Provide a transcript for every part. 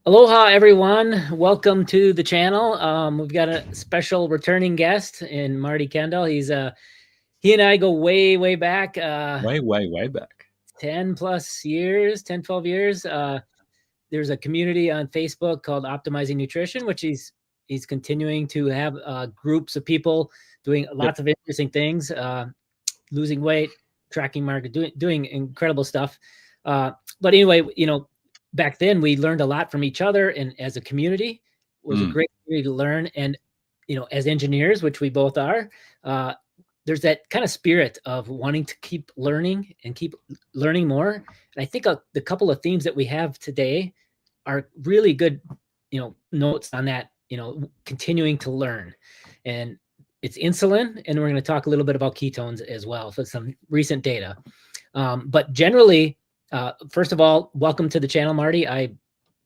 Aloha, everyone. Welcome to the channel. We've got a special returning guest in Marty Kendal. He and I go way back, way back. 10 plus years, 10, 12 years. There's a community on Facebook called Optimizing Nutrition, which he's continuing to have groups of people doing lots of interesting things, losing weight, tracking market, doing incredible stuff. But anyway, back then we learned a lot from each other, and as a community it was a great community to learn. And as engineers, which we both are, there's that kind of spirit of wanting to keep learning and keep learning more. And I think the couple of themes that we have today are really good notes on that, continuing to learn. And it's insulin, and we're going to talk a little bit about ketones as well, so some recent data. But generally, first of all, welcome to the channel, Marty. I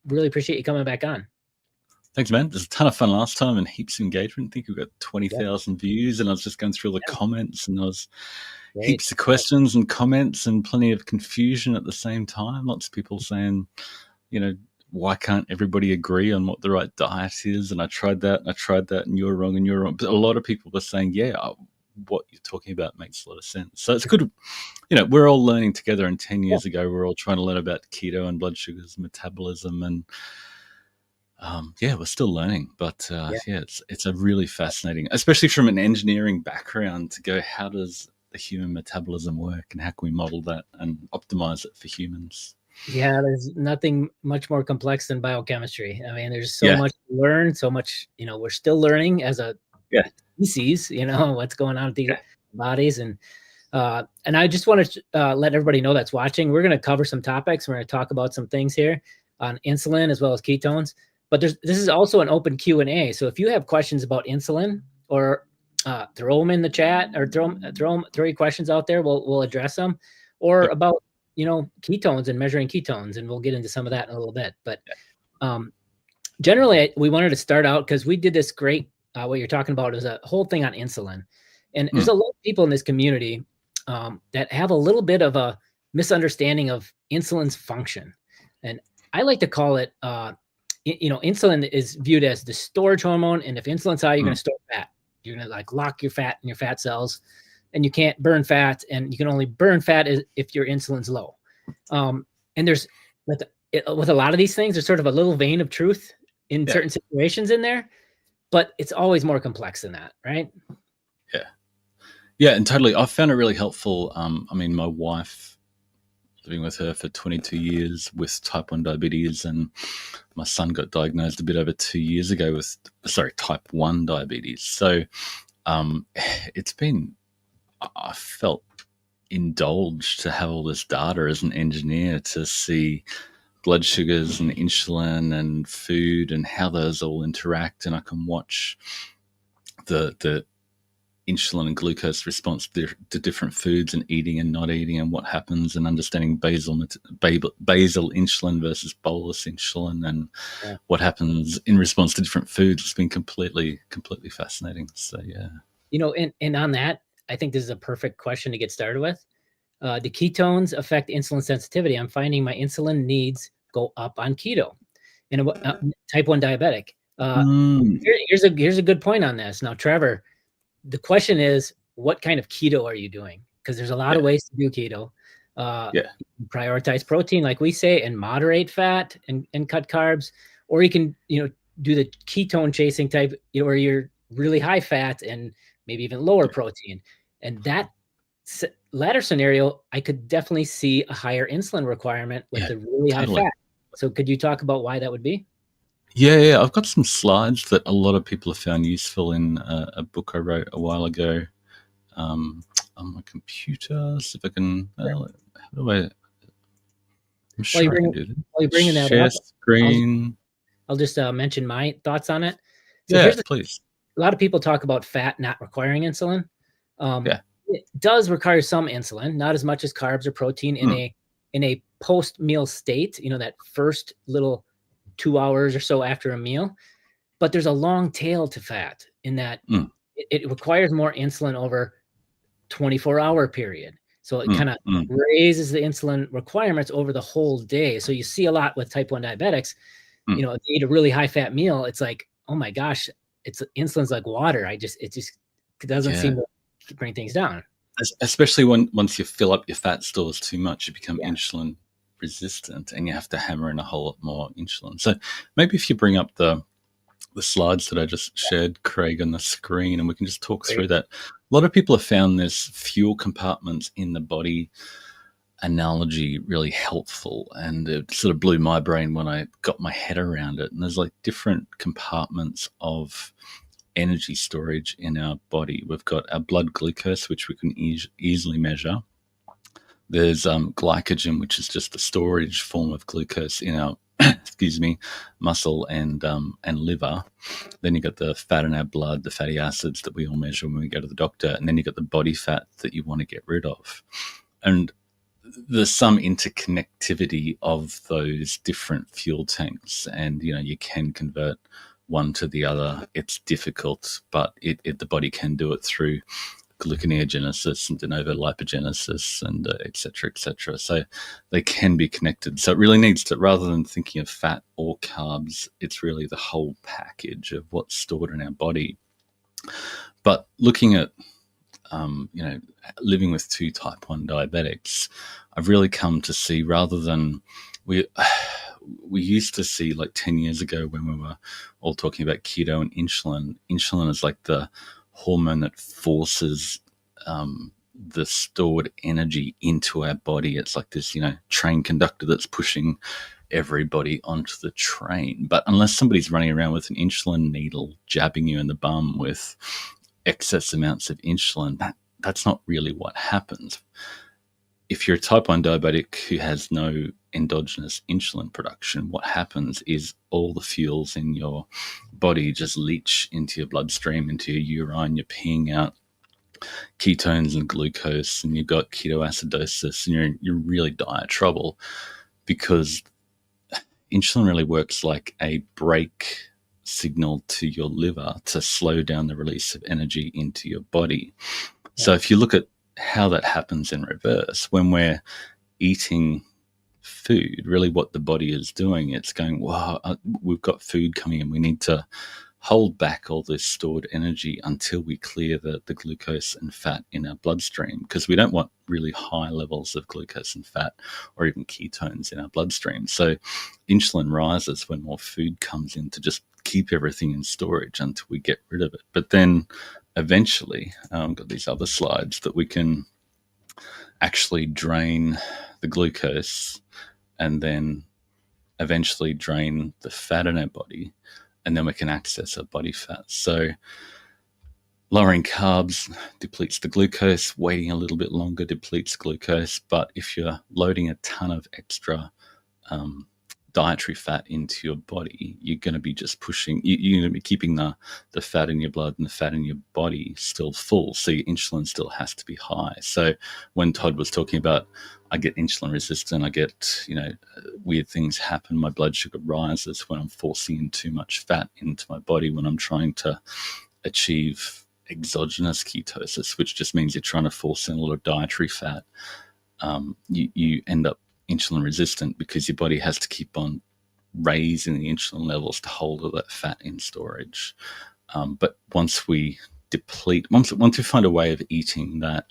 really appreciate you coming back on. Thanks, man. There's a ton of fun last time and heaps of engagement. I think we've got 20,000 views, and I was just going through all the comments, and there was heaps of questions and comments and plenty of confusion at the same time. Lots of people saying, why can't everybody agree on what the right diet is? And I tried that, and you're wrong, and you're wrong. But a lot of people were saying, what you're talking about makes a lot of sense. So it's good. We're all learning together, and 10 years ago, we're all trying to learn about keto and blood sugars, metabolism, and we're still learning. But it's a really fascinating, especially from an engineering background, to go, how does the human metabolism work, and how can we model that and optimize it for humans? Yeah, there's nothing much more complex than biochemistry. I mean, there's so much to learn, so much, we're still learning as a species, what's going on with these bodies. And I just want to let everybody know that's watching, we're going to cover some topics. We're going to talk about some things here on insulin as well as ketones. But this is also an open Q&A. So if you have questions about insulin, or throw them in the chat, or throw your questions out there, we'll address them. Or about ketones and measuring ketones, and we'll get into some of that in a little bit. But generally, we wanted to start out because we did this great, what you're talking about is a whole thing on insulin. And there's a lot of people in this community that have a little bit of a misunderstanding of insulin's function. And I like to call it, insulin is viewed as the storage hormone. And if insulin's high, you're going to store fat. You're going to lock your fat in your fat cells, and you can't burn fat, and you can only burn fat if your insulin's low. And there's, with a lot of these things, there's sort of a little vein of truth in certain situations in there, but it's always more complex than that, right? Yeah, and totally. I found it really helpful. My wife, living with her for 22 years with type 1 diabetes, and my son got diagnosed a bit over 2 years ago with, type 1 diabetes. So it's been, I felt indulged to have all this data as an engineer, to see blood sugars and insulin and food and how those all interact. And I can watch the insulin and glucose response to different foods, and eating and not eating, and what happens, and understanding basal insulin versus bolus insulin, and what happens in response to different foods. It's been completely fascinating. So and on that, I think this is a perfect question to get started with. Do ketones affect insulin sensitivity? I'm finding my insulin needs go up on keto, and type 1 diabetic. Here's a good point on this. Now, Trevor, the question is, what kind of keto are you doing? Because there's a lot of ways to do keto. Prioritize protein, like we say, and moderate fat and cut carbs. Or you can, do the ketone chasing type, where you're really high fat and maybe even lower protein. And that latter scenario, I could definitely see a higher insulin requirement with the really high fat. So could you talk about why that would be? Yeah. I've got some slides that a lot of people have found useful in a book I wrote a while ago on my computer. So if I can, how do I? I'm sure I can do that. While you're bringing that Share up, screen. I'll just mention my thoughts on it. So please. A lot of people talk about fat not requiring insulin. It does require some insulin, not as much as carbs or protein in a post-meal state, that first little 2 hours or so after a meal. But there's a long tail to fat in that it requires more insulin over 24-hour period. So it kind of raises the insulin requirements over the whole day. So you see a lot with type 1 diabetics. Mm. they eat a really high fat meal, it's like, oh my gosh, insulin's like water. It just doesn't Yeah. seem to bring things down. Especially once you fill up your fat stores too much, you become Yeah. insulin resistant, and you have to hammer in a whole lot more insulin. So maybe if you bring up the slides that I just shared, Craig, on the screen, and we can just talk through that. A lot of people have found this fuel compartments in the body analogy really helpful, and it sort of blew my brain when I got my head around it. And there's like different compartments of energy storage in our body. We've got our blood glucose, which we can easily measure. There's glycogen, which is just the storage form of glucose in our muscle and liver. Then you got the fat in our blood, the fatty acids that we all measure when we go to the doctor, and then you got the body fat that you want to get rid of. And there's some interconnectivity of those different fuel tanks, and you can convert one to the other. It's difficult, but the body can do it through gluconeogenesis and de novo lipogenesis and et cetera, so they can be connected. So it really needs to, rather than thinking of fat or carbs, it's really the whole package of what's stored in our body. But looking at living with 2 type 1 diabetics, I've really come to see, rather than we used to see like 10 years ago when we were all talking about keto and insulin is like the hormone that forces the stored energy into our body. It's like this, train conductor that's pushing everybody onto the train. But unless somebody's running around with an insulin needle jabbing you in the bum with excess amounts of insulin, that's not really what happens. If you're a type 1 diabetic who has no endogenous insulin production, what happens is all the fuels in your body just leach into your bloodstream, into your urine. You're peeing out ketones and glucose, and you've got ketoacidosis, and you're in really dire trouble, because insulin really works like a brake signal to your liver to slow down the release of energy into your body. Yeah. So if you look at how that happens in reverse, when we're eating food, really what the body is doing, it's going, wow, we've got food coming in, we need to hold back all this stored energy until we clear the glucose and fat in our bloodstream, because we don't want really high levels of glucose and fat or even ketones in our bloodstream. So insulin rises when more food comes in to just keep everything in storage until we get rid of it. But then eventually, I've got these other slides that we can actually drain the glucose and then eventually drain the fat in our body, and then we can access our body fat. So lowering carbs depletes the glucose, waiting a little bit longer depletes glucose. But if you're loading a ton of extra dietary fat into your body, you're going to be just pushing, you're going to be keeping the fat in your blood and the fat in your body still full. So your insulin still has to be high. So when Todd was talking about, I get insulin resistant, I get, weird things happen, my blood sugar rises when I'm forcing in too much fat into my body, when I'm trying to achieve exogenous ketosis, which just means you're trying to force in a lot of dietary fat, you end up insulin resistant, because your body has to keep on raising the insulin levels to hold all that fat in storage. But once we find a way of eating that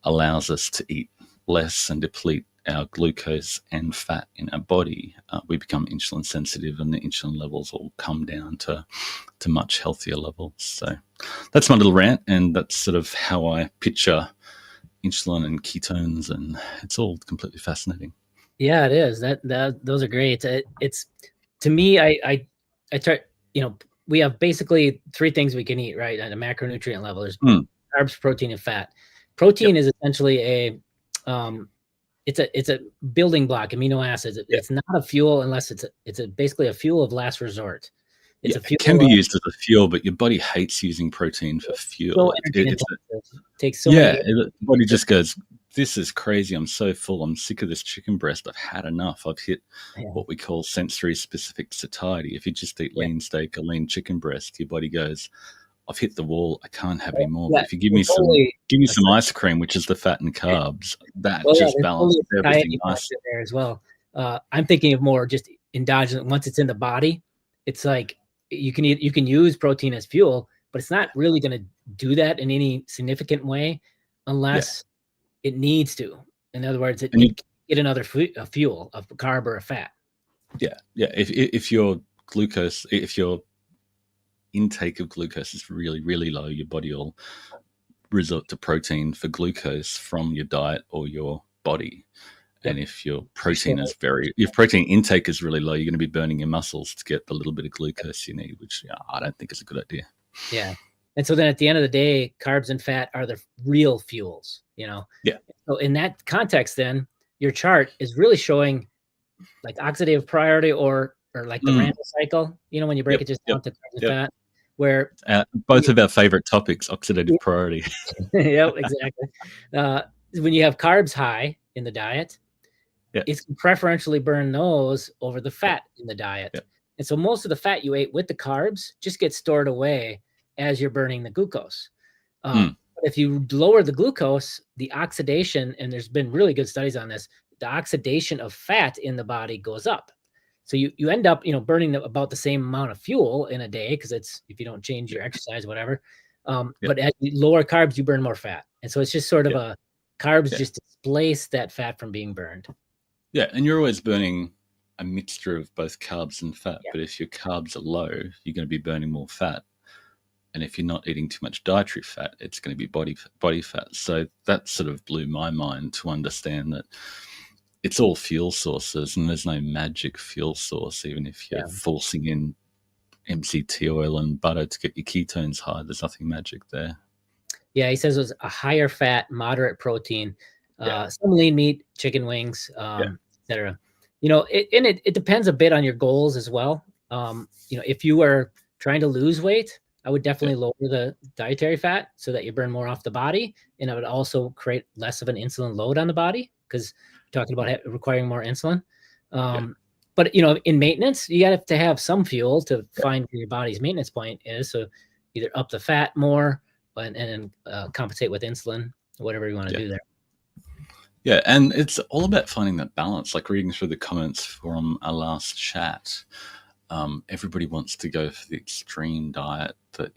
allows us to eat less and deplete our glucose and fat in our body, we become insulin sensitive, and the insulin levels all come down to much healthier levels. So that's my little rant, and that's sort of how I picture insulin and ketones, and it's all completely fascinating. Yeah, it is. Those are great. It's, to me, I try, we have basically 3 things we can eat, right, at a macronutrient level. There's carbs, protein, and fat. Protein is essentially it's a building block, amino acids. It's not a fuel unless it's basically a fuel of last resort. It's a fuel. It can be used as a fuel, but your body hates using protein for fuel. It takes so many. The body just goes, this is crazy. I'm so full. I'm sick of this chicken breast. I've had enough. I've hit what we call sensory specific satiety. If you just eat lean steak or lean chicken breast, your body goes, I've hit the wall. I can't have any more. But if you give me some ice cream, which is the fat and carbs, that just balances everything nice there as well. I'm thinking of more just endogenous. Once it's in the body, it's like you can use protein as fuel, but it's not really going to do that in any significant way unless it needs to. In other words, it can get another fuel, a carb or a fat. Yeah. If your glucose, if your intake of glucose is really, really low, your body will resort to protein for glucose from your diet or your body. And if your protein if protein intake is really low, you're going to be burning your muscles to get the little bit of glucose you need, which I don't think is a good idea. Yeah. And so then at the end of the day, carbs and fat are the real fuels, Yeah. So in that context, then your chart is really showing like oxidative priority or like the random cycle, when you break it just down to carbs and fat, where both of our favorite topics, oxidative priority. Yep, exactly. When you have carbs high in the diet, it's preferentially burn those over the fat in the diet. And so most of the fat you ate with the carbs just gets stored away as you're burning the glucose. But if you lower the glucose, the oxidation, and there's been really good studies on this, the oxidation of fat in the body goes up. So you end up, burning about the same amount of fuel in a day, because it's, if you don't change your exercise, whatever. But as you lower carbs, you burn more fat. And so it's just sort of carbs just displace that fat from being burned. Yeah, and you're always burning a mixture of both carbs and fat. But if your carbs are low, you're going to be burning more fat. And if you're not eating too much dietary fat, it's going to be body fat. So that sort of blew my mind to understand that it's all fuel sources, and there's no magic fuel source. Even if you're forcing in MCT oil and butter to get your ketones high, there's nothing magic there. Yeah, he says it was a higher fat, moderate protein, some lean meat, chicken wings, etc. It depends a bit on your goals as well. If you are trying to lose weight, I would definitely lower the dietary fat so that you burn more off the body, and it would also create less of an insulin load on the body, because we're talking about requiring more insulin. But in maintenance, you have to have some fuel to find where your body's maintenance point is. So either up the fat more and compensate with insulin, whatever you want to do there. Yeah, and it's all about finding that balance. Like reading through the comments from our last chat, everybody wants to go for the extreme diet that,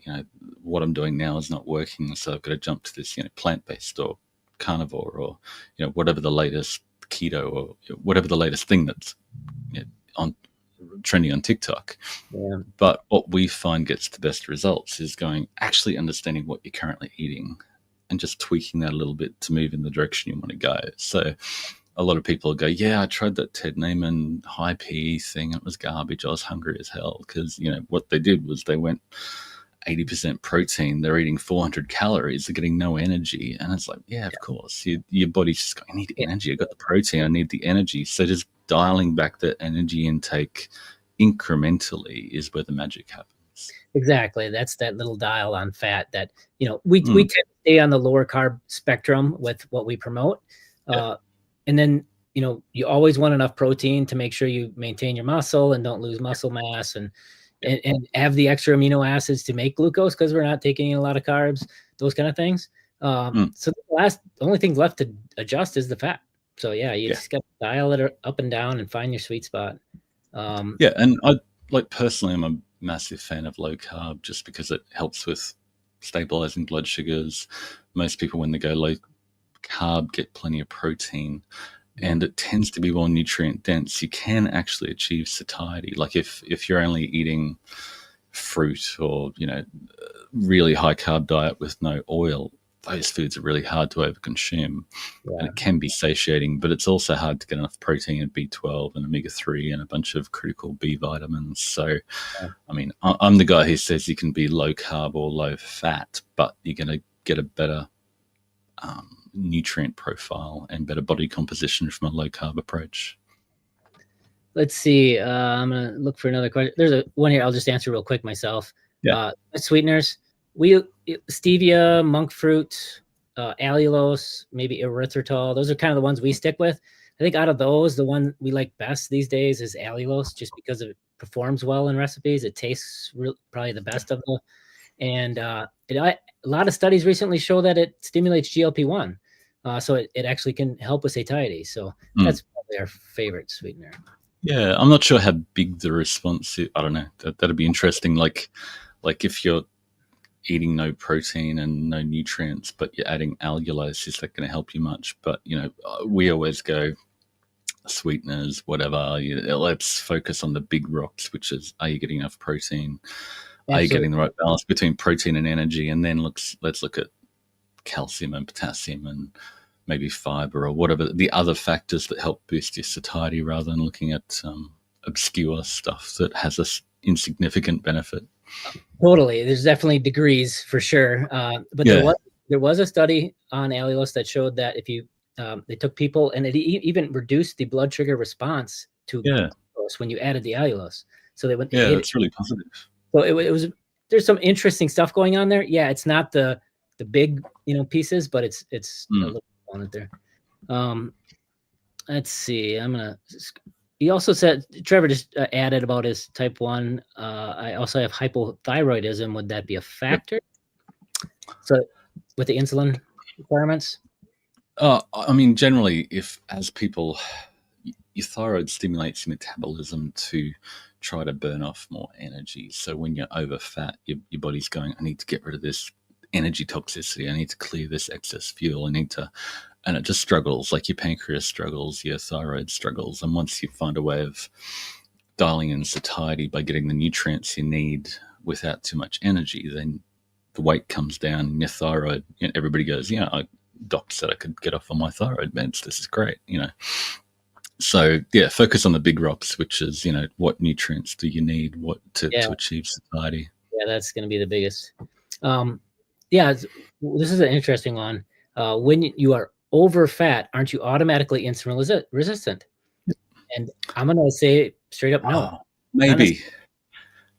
what I'm doing now is not working, so I've got to jump to this, plant-based or carnivore or, whatever the latest keto or whatever the latest thing that's trending on TikTok. Yeah. But what we find gets the best results is actually understanding what you're currently eating and just tweaking that a little bit to move in the direction you want to go. So a lot of people go, yeah, I tried that Ted Naiman high PE thing. It was garbage. I was hungry as hell because, what they did was they went 80% protein. They're eating 400 calories. They're getting no energy. And it's like, yeah, of course. Your body's just going, I need energy. I got the protein. I need the energy. So just dialing back the energy intake incrementally is where the magic happens. Exactly. That's that little dial on fat that, we tend to stay on the lower carb spectrum with what we promote. And then, you always want enough protein to make sure you maintain your muscle and don't lose muscle mass and have the extra amino acids to make glucose, because we're not taking in a lot of carbs, those kind of things. So the only thing left to adjust is the fat. So you just got to dial it up and down and find your sweet spot. And I personally, I'm a massive fan of low carb just because it helps with stabilizing blood sugars. Most people, when they go low carb, get plenty of protein, and it tends to be more nutrient dense. You can actually achieve satiety. Like if you're only eating fruit or, really high carb diet with no oil, those foods are really hard to overconsume. And it can be satiating, but it's also hard to get enough protein and B12 and omega-3 and a bunch of critical B vitamins. So, I mean, I'm the guy who says you can be low carb or low fat, but you're going to get a better nutrient profile and better body composition from a low carb approach. Let's see. I'm going to look for another question. There's one here. I'll just answer real quick myself. Sweeteners. Stevia, monk fruit, allulose, maybe erythritol. Those are kind of the ones we stick with. I think out of those, the one we like best these days is allulose, just because it performs well in recipes. It tastes probably the best of them. And a lot of studies recently show that it stimulates GLP-1. So it actually can help with satiety. So that's probably our favorite sweetener. Yeah, I'm not sure how big the response is. I don't know. That'd be interesting. Like if you're eating no protein and no nutrients, but you're adding allulose, is that going to help you much? But we always go sweeteners, whatever. Let's focus on the big rocks, which is, are you getting enough protein? Are you Absolutely. getting the right balance between protein and energy? And then let's look at calcium and potassium and maybe fiber or whatever the other factors that help boost your satiety, rather than looking at obscure stuff that has a insignificant benefit. Totally. There's definitely degrees for sure. But Yeah. there was a study on allulose that showed that if you they took people and it even reduced the blood sugar response to glucose when you added the allulose. So they went. Yeah, that's really positive. So it was. There's some interesting stuff going on there. Yeah, it's not the big pieces, but it's a little component there. Let's see. He also said, Trevor just added about his type 1. I also have hypothyroidism. Would that be a factor? So with the insulin requirements? I mean, generally, as people, your thyroid stimulates your metabolism to try to burn off more energy. So when you're over fat, your body's going, I need to get rid of this energy toxicity. I need to clear this excess fuel. And it just struggles, like your pancreas struggles, your thyroid struggles. And once you find a way of dialing in satiety by getting the nutrients you need without too much energy, then the weight comes down and your thyroid, everybody goes, doc said I could get off on my thyroid meds. This is great, So yeah, focus on the big rocks, which is, what nutrients do you need to achieve satiety? Yeah, that's going to be the biggest. This is an interesting one. When you are over fat, aren't you automatically insulin resistant? And I'm going to say straight up, no. Maybe.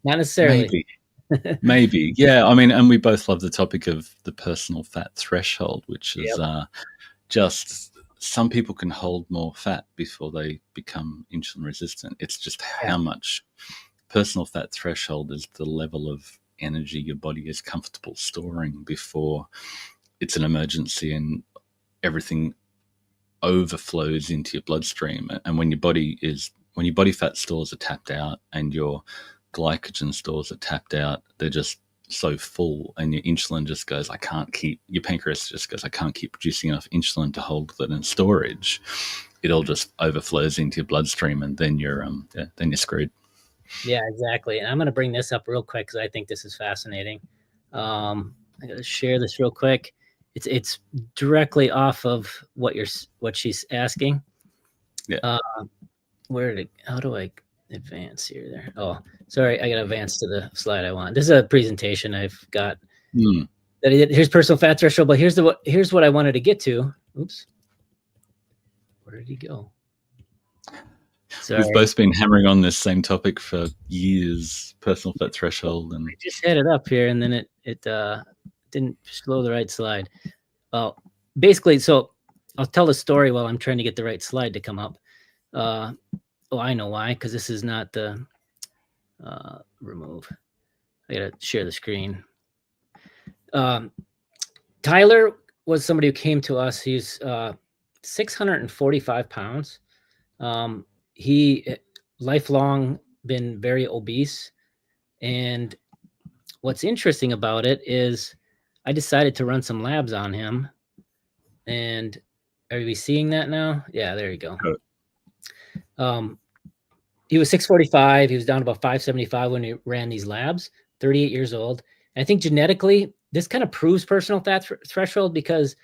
Not necessarily. Maybe. Yeah. I mean, and we both love the topic of the personal fat threshold, which is just some people can hold more fat before they become insulin resistant. It's just how much personal fat threshold is the level of energy your body is comfortable storing before it's an emergency and everything overflows into your bloodstream. And when your body fat stores are tapped out and your glycogen stores are tapped out, they're just so full, and your insulin just goes, your pancreas just goes, I can't keep producing enough insulin to hold that in storage. It all just overflows into your bloodstream, and then you're screwed. Yeah, exactly. And I'm going to bring this up real quick because I think this is fascinating. I got to share this real quick. It's directly off of what she's asking. Yeah. How do I advance here? There. Oh, sorry. I got to advance to the slide I want. This is a presentation I've got. Here's personal fat threshold, but here's what I wanted to get to. Oops. Where did he go? Sorry. We've both been hammering on this same topic for years, personal fat threshold. And I just had it up here, and then it didn't show the right slide. Basically, so I'll tell the story while I'm trying to get the right slide to come up. I know why, because this is not the remove. I gotta share the screen. Tyler was somebody who came to us. He's 645 pounds. He lifelong been very obese. And what's interesting about it is I decided to run some labs on him. And are we seeing that now? Yeah, there you go. He was 645. He was down to about 575 when he ran these labs, 38 years old. And I think genetically, this kind of proves personal fat threshold because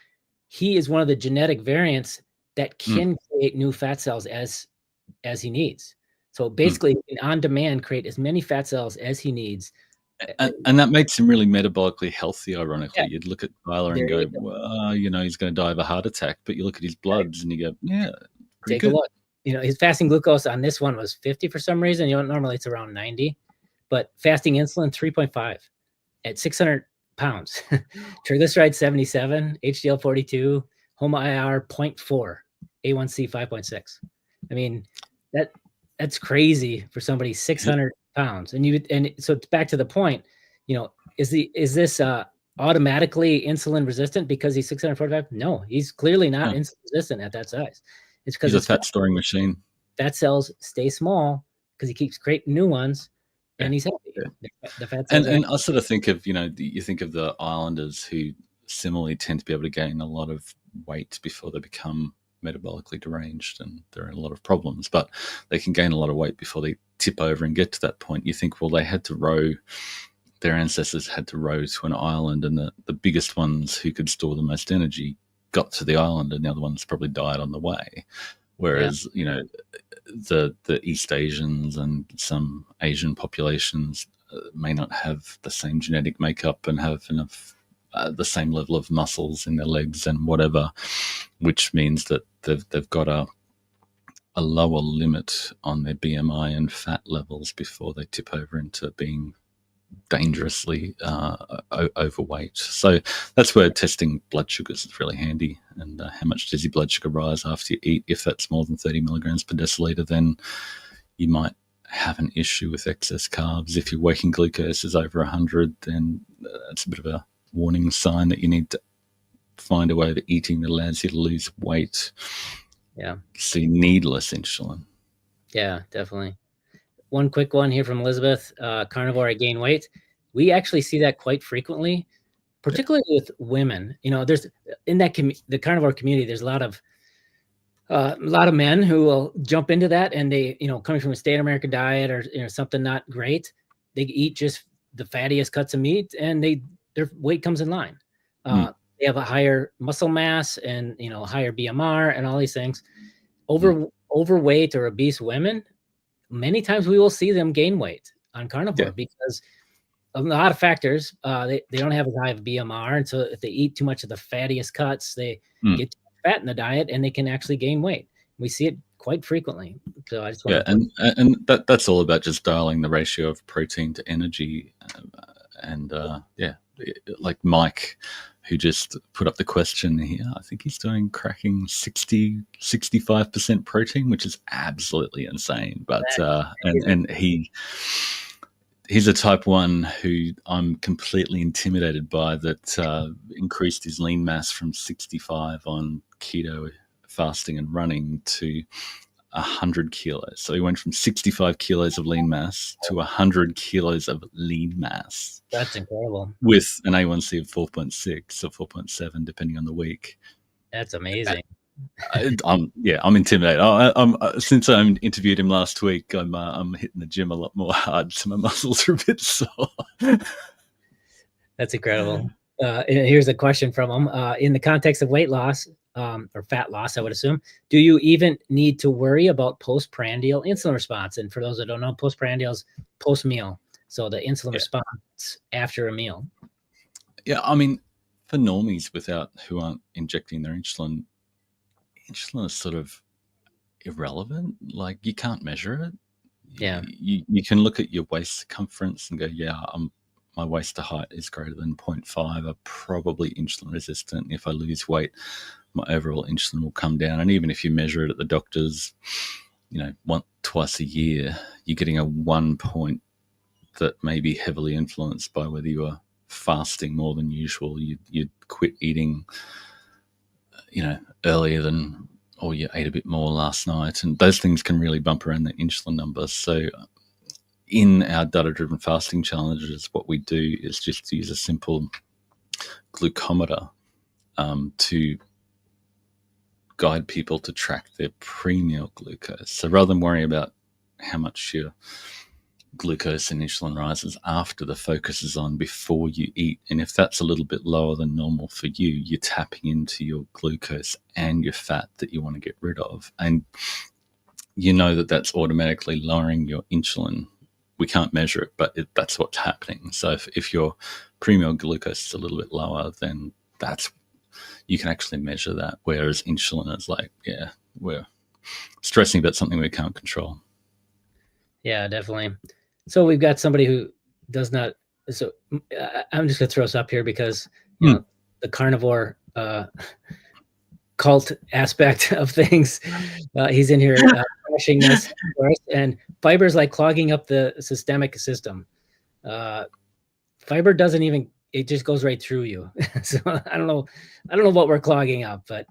he is one of the genetic variants that can create new fat cells as he needs. So basically, on demand, create as many fat cells as he needs. And that makes him really metabolically healthy, ironically. Yeah. You'd look at Tyler and go, well, he's going to die of a heart attack. But you look at his bloods and you go, yeah, pretty good. Take a look. His fasting glucose on this one was 50 for some reason. Normally it's around 90. But fasting insulin, 3.5 at 600 pounds. Triglycerides, 77. HDL, 42. HOMA-IR, 0.4. A1C, 5.6. I mean, that's crazy for somebody 600 pounds. And so back to the point, is this automatically insulin resistant because he's 645? No, he's clearly not insulin resistant at that size. It's because he's a fat storing machine. fat cells stay small because he keeps creating new ones, and he's healthy. Yeah. The fat cells. And I sort of think of, you think of the Islanders who similarly tend to be able to gain a lot of weight before they become metabolically deranged, and there are a lot of problems, but they can gain a lot of weight before they tip over and get to that point. You think, well, they had to row, their ancestors had to row to an island, and the biggest ones who could store the most energy got to the island, and the other ones probably died on the way. Whereas, the East Asians and some Asian populations may not have the same genetic makeup and have enough the same level of muscles in their legs and whatever, which means that they've got a lower limit on their BMI and fat levels before they tip over into being dangerously overweight. So that's where testing blood sugars is really handy, and how much does your blood sugar rise after you eat. If that's more than 30 milligrams per deciliter, then you might have an issue with excess carbs. If your working glucose is over 100, then that's a bit of a warning sign that you need to find a way of eating that allows you to lose weight. Yeah. So you need less insulin. Yeah, definitely. One quick one here from Elizabeth. Carnivore, I gain weight. We actually see that quite frequently, particularly with women. There's in that the carnivore community, there's a lot of men who will jump into that, and they, coming from a standard American diet or something not great, they eat just the fattiest cuts of meat, and their weight comes in line. They have a higher muscle mass and higher BMR and all these things. Overweight or obese women, many times we will see them gain weight on carnivore because of a lot of factors. They don't have as high of BMR, and so if they eat too much of the fattiest cuts, they get too much fat in the diet, and they can actually gain weight. We see it quite frequently. So I just want and that's all about just dialing the ratio of protein to energy, like Mike, who just put up the question here. I think he's doing cracking 65% protein, which is absolutely insane. But and he's a type 1 who I'm completely intimidated by, that increased his lean mass from 65 on keto fasting and running to 100 kilos. So he went from 65 kilos of lean mass to 100 kilos of lean mass. That's incredible. With an A1C of 4.6 or 4.7, depending on the week. That's amazing. I'm intimidated. Since I interviewed him last week, I'm hitting the gym a lot more hard, so my muscles are a bit sore. That's incredible. Here's a question from him. In the context of weight loss, or fat loss, I would assume, do you even need to worry about postprandial insulin response? And for those that don't know, postprandial is post-meal. So the insulin response after a meal. Yeah, I mean, for normies who aren't injecting their insulin is sort of irrelevant. Like, you can't measure it. Yeah. You can look at your waist circumference and go, my waist to height is greater than 0.5. I'm probably insulin resistant. If I lose weight, my overall insulin will come down. And even if you measure it at the doctor's, twice a year, you're getting a 1 point that may be heavily influenced by whether you are fasting more than usual. You'd quit eating, earlier than, or you ate a bit more last night. And those things can really bump around the insulin number. So in our data-driven fasting challenges, what we do is just use a simple glucometer to guide people to track their pre-meal glucose. So rather than worrying about how much your glucose and insulin rises after, the focus is on before you eat. And if that's a little bit lower than normal for you, you're tapping into your glucose and your fat that you want to get rid of. And that's automatically lowering your insulin. We can't measure it, but that's what's happening. So if your pre-meal glucose is a little bit lower, then you can actually measure that. Whereas insulin is like, we're stressing about something we can't control. Yeah, definitely. So we've got somebody who does not. So I'm just going to throw us up here because the carnivore cult aspect of things. He's in here crashing this for us, and fiber is like clogging up the systemic system. Fiber doesn't even. It just goes right through you. So I don't know what we're clogging up, but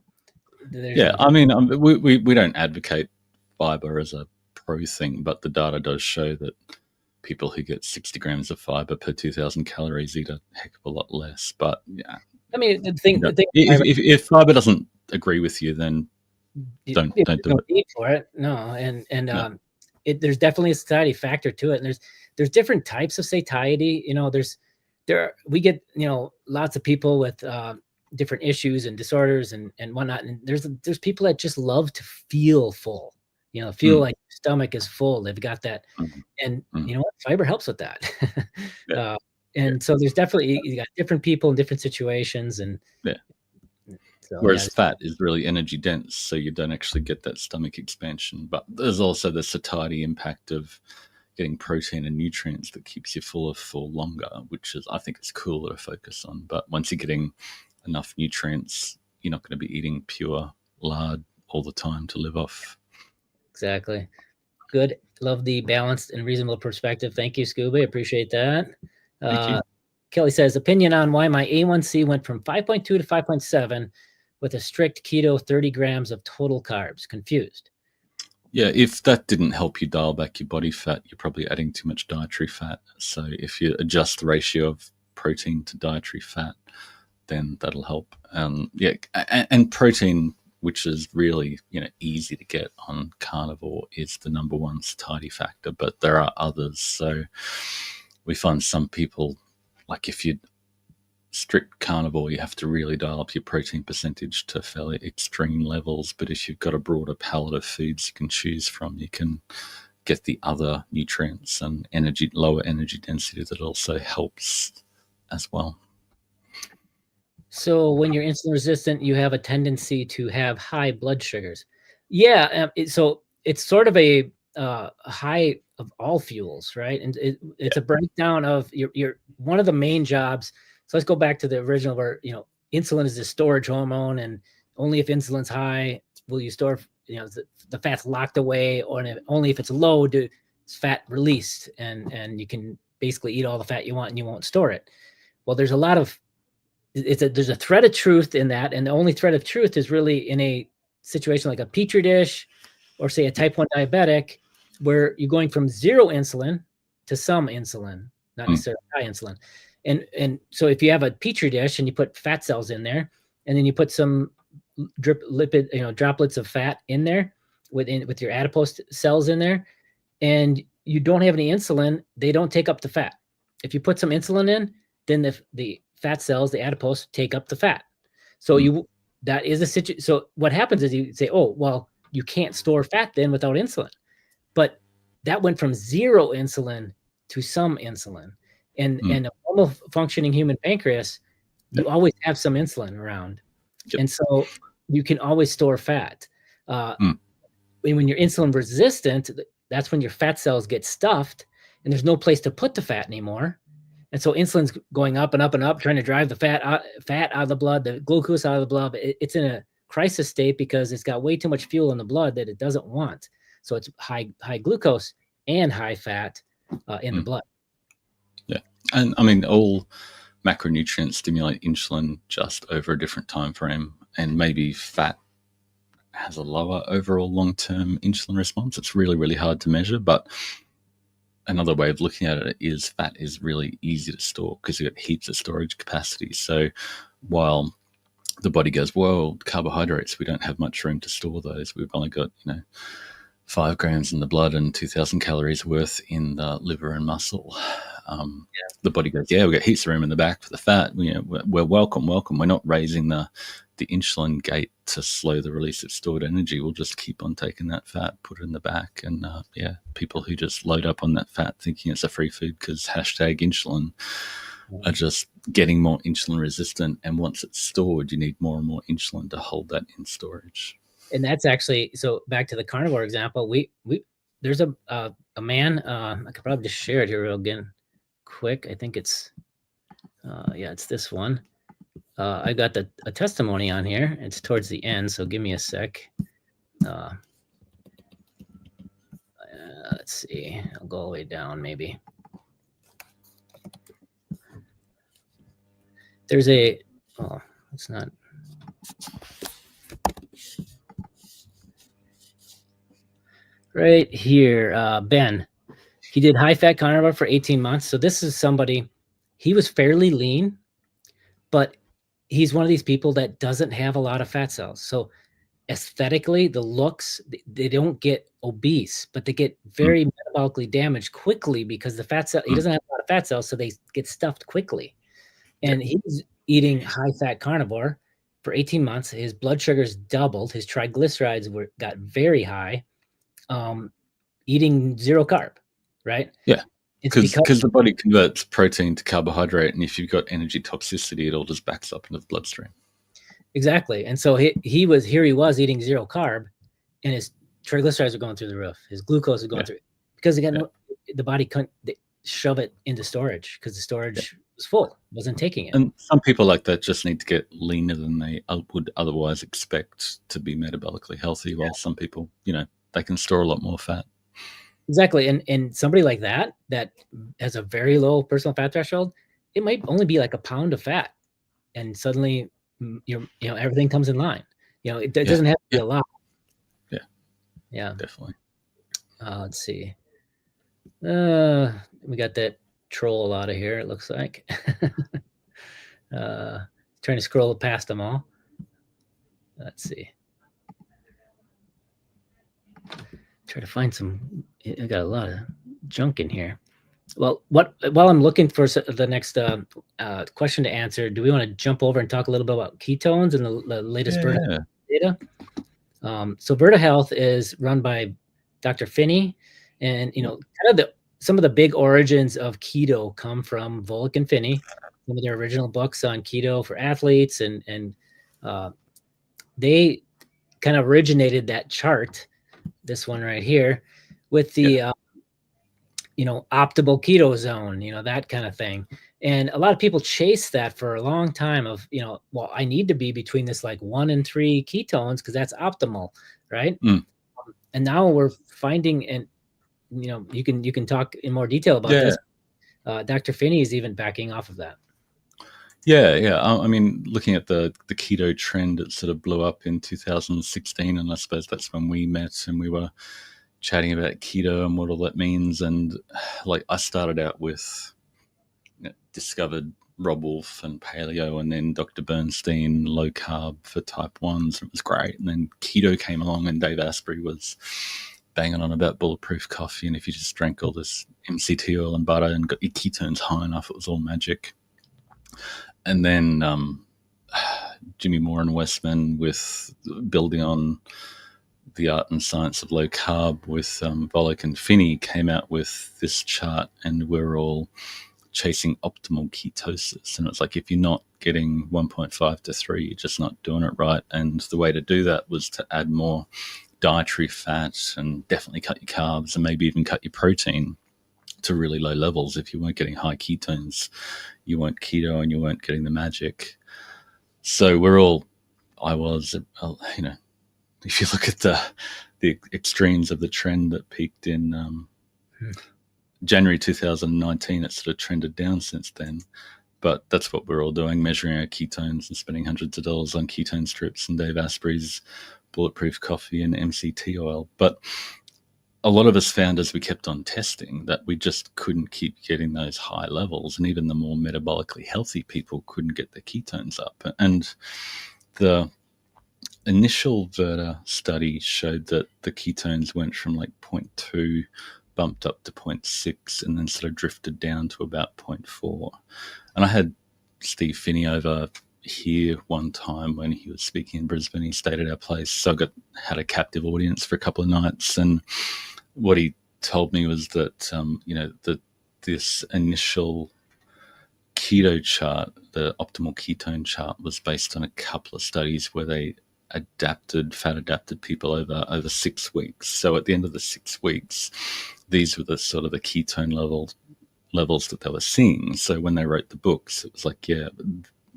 I mean, we don't advocate fiber as a pro thing, but the data does show that people who get 60 grams of fiber per 2,000 calories eat a heck of a lot less. But yeah, I mean, the thing if fiber doesn't agree with you, then don't do no it. need for it. No, and Yeah. there's definitely a satiety factor to it, and there's different types of satiety. We get lots of people with different issues and disorders and whatnot, and there's people that just love to feel full, feel like your stomach is full. They've got that, and you know what, fiber helps with that. Yeah. And so there's definitely, you got different people in different situations, and Yeah. so, Whereas fat is really energy dense, so you don't actually get that stomach expansion. But there's also the satiety impact of getting protein and nutrients that keeps you fuller for longer, which is, I think, it's cooler to focus on. But once you're getting enough nutrients, you're not going to be eating pure lard all the time to live off. Exactly. Good. Love the balanced and reasonable perspective. Thank you, Scooby. Appreciate that. Thank you. Kelly says, opinion on why my A1C went from 5.2 to 5.7 with a strict keto 30 grams of total carbs. Confused. Yeah, if that didn't help you dial back your body fat, you're probably adding too much dietary fat. So if you adjust the ratio of protein to dietary fat, then that'll help. Yeah, and protein, which is really easy to get on carnivore, is the number one satiety factor. But there are others. So we find some people, like if you strict carnivore, you have to really dial up your protein percentage to fairly extreme levels. But if you've got a broader palette of foods you can choose from, you can get the other nutrients and lower energy density that also helps as well. So when you're insulin resistant, you have a tendency to have high blood sugars. Yeah. So it's sort of a high of all fuels, right? And it's a breakdown of your one of the main jobs. So let's go back to the original where, insulin is the storage hormone, and only if insulin's high will you store, the fat's locked away, or only if it's low is fat released, and you can basically eat all the fat you want and you won't store it. Well, there's a thread of truth in that, and the only thread of truth is really in a situation like a petri dish, or say a type 1 diabetic, where you're going from zero insulin to some insulin, not necessarily high insulin. And so if you have a petri dish and you put fat cells in there, and then you put some droplets of fat in there with your adipose cells in there, and you don't have any insulin, they don't take up the fat. If you put some insulin in, then the fat cells, the adipose, take up the fat. So that is a situation. So what happens is you say, oh, well, you can't store fat then without insulin. But that went from zero insulin to some insulin. And a normal functioning human pancreas, you always have some insulin around. Yep. And so you can always store fat. When you're insulin resistant, that's when your fat cells get stuffed and there's no place to put the fat anymore. And so insulin's going up and up and up, trying to drive the fat out of the blood, the glucose out of the blood. It's in a crisis state because it's got way too much fuel in the blood that it doesn't want. So it's high glucose and high fat in the blood. Yeah. And I mean, all macronutrients stimulate insulin just over a different time frame. And maybe fat has a lower overall long-term insulin response. It's really, really hard to measure, but another way of looking at it is fat is really easy to store because you've got heaps of storage capacity. So while the body goes, well, carbohydrates, we don't have much room to store those. We've only got, 5 grams in the blood and 2,000 calories worth in the liver and muscle. The body goes, yeah, we've got heaps of room in the back for the fat. We're welcome. We're not raising the insulin gate to slow the release of stored energy. We'll just keep on taking that fat, put it in the back. And people who just load up on that fat thinking it's a free food because #insulin are just getting more insulin resistant. And once it's stored, you need more and more insulin to hold that in storage. And that's actually, so back to the carnivore example, there's a man, I could probably just share it here again quick. I think it's, it's this one. I got a testimony on here. It's towards the end, so give me a sec. Let's see. I'll go all the way down, maybe. There's it's not. right here, Ben. He did high fat carnivore for 18 months. So this is somebody, he was fairly lean, but he's one of these people that doesn't have a lot of fat cells. So aesthetically, the looks, they don't get obese, but they get Mm, very metabolically damaged quickly because the fat cell, he mm, doesn't have a lot of fat cells, so they get stuffed quickly. yeah. And he was eating high fat carnivore for 18 months. His blood sugars doubled, his triglycerides got very high, um, eating zero carb, right? Yeah. It's because Because the body converts protein to carbohydrate, and if you've got energy toxicity, it all just backs up into the bloodstream. exactly. And so he was eating zero carb, and his triglycerides were going through the roof. His glucose was going Yeah. through because again, Yeah. the body couldn't shove it into storage because the storage was full, wasn't taking it. And some people like that just need to get leaner than they would otherwise expect to be metabolically healthy, while some people, they can store a lot more fat. Exactly. And somebody like that has a very low personal fat threshold, it might only be like a pound of fat, and suddenly everything comes in line. It Yeah. doesn't have to be Yeah. a lot. Yeah. Yeah. Definitely. Let's see. We got that troll out of here, it looks like. Trying to scroll past them all. Let's see. Try to find some. I got a lot of junk in here. Well, while I'm looking for the next question to answer, do we want to jump over and talk a little bit about ketones and the latest Yeah. data? So Virta Health is run by Dr. Finney, and kind of some of the big origins of keto come from Volek and Finney. Some of their original books on keto for athletes, and they kind of originated that chart, this one right here, with the optimal keto zone, that kind of thing. And a lot of people chase that for a long time of, well, I need to be between this like 1 and 3 ketones because that's optimal, right? Mm. And now we're finding, and you can talk in more detail about Yeah. this. Dr. Finney is even backing off of that. Yeah. I mean, looking at the keto trend, it sort of blew up in 2016, and I suppose that's when we met and we were chatting about keto and what all that means. And like, I started out with discovered Rob Wolf and paleo, and then Dr. Bernstein, low carb for type 1s. It was great. And then keto came along, and Dave Asprey was banging on about bulletproof coffee, and if you just drank all this MCT oil and butter and got your ketones high enough, it was all magic. And then Jimmy Moore and Westman, with building on the art and science of low carb with Volek and Finney, came out with this chart, and we're all chasing optimal ketosis. And it's like, if you're not getting 1.5 to 3, you're just not doing it right. And the way to do that was to add more dietary fat and definitely cut your carbs and maybe even cut your protein to really low levels. If you weren't getting high ketones, you weren't keto and you weren't getting the magic. So I was, if you look at the extremes of the trend that peaked in January 2019, it's sort of trended down since then. But that's what we're all doing, measuring our ketones and spending hundreds of dollars on ketone strips and Dave Asprey's bulletproof coffee and MCT oil. But a lot of us found, as we kept on testing, that we just couldn't keep getting those high levels. And even the more metabolically healthy people couldn't get their ketones up. And the initial Virta study showed that the ketones went from like 0.2 bumped up to 0.6 and then sort of drifted down to about 0.4. And I had Steve Finney over here one time when he was speaking in Brisbane. He stayed at our place, so I had a captive audience for a couple of nights. And what he told me was that this initial keto chart, the optimal ketone chart, was based on a couple of studies where they fat adapted people over 6 weeks. So at the end of the 6 weeks, these were the sort of the ketone levels that they were seeing. So when they wrote the books, it was like,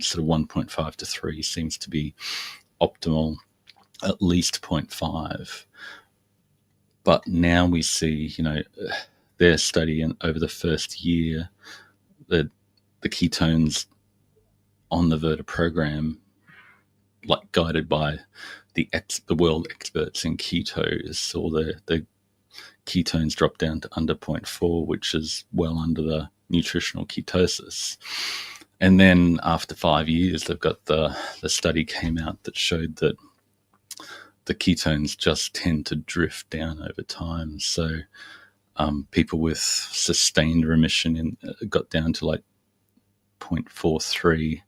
sort of 1.5 to 3 seems to be optimal, at least 0.5. But now we see, their study, and over the first year, the ketones on the Virta program, like guided by the world experts in keto, saw the ketones drop down to under 0.4, which is well under the nutritional ketosis. And then after 5 years, they've got the study came out that showed that the ketones just tend to drift down over time. So people with sustained remission got down to like 0.43,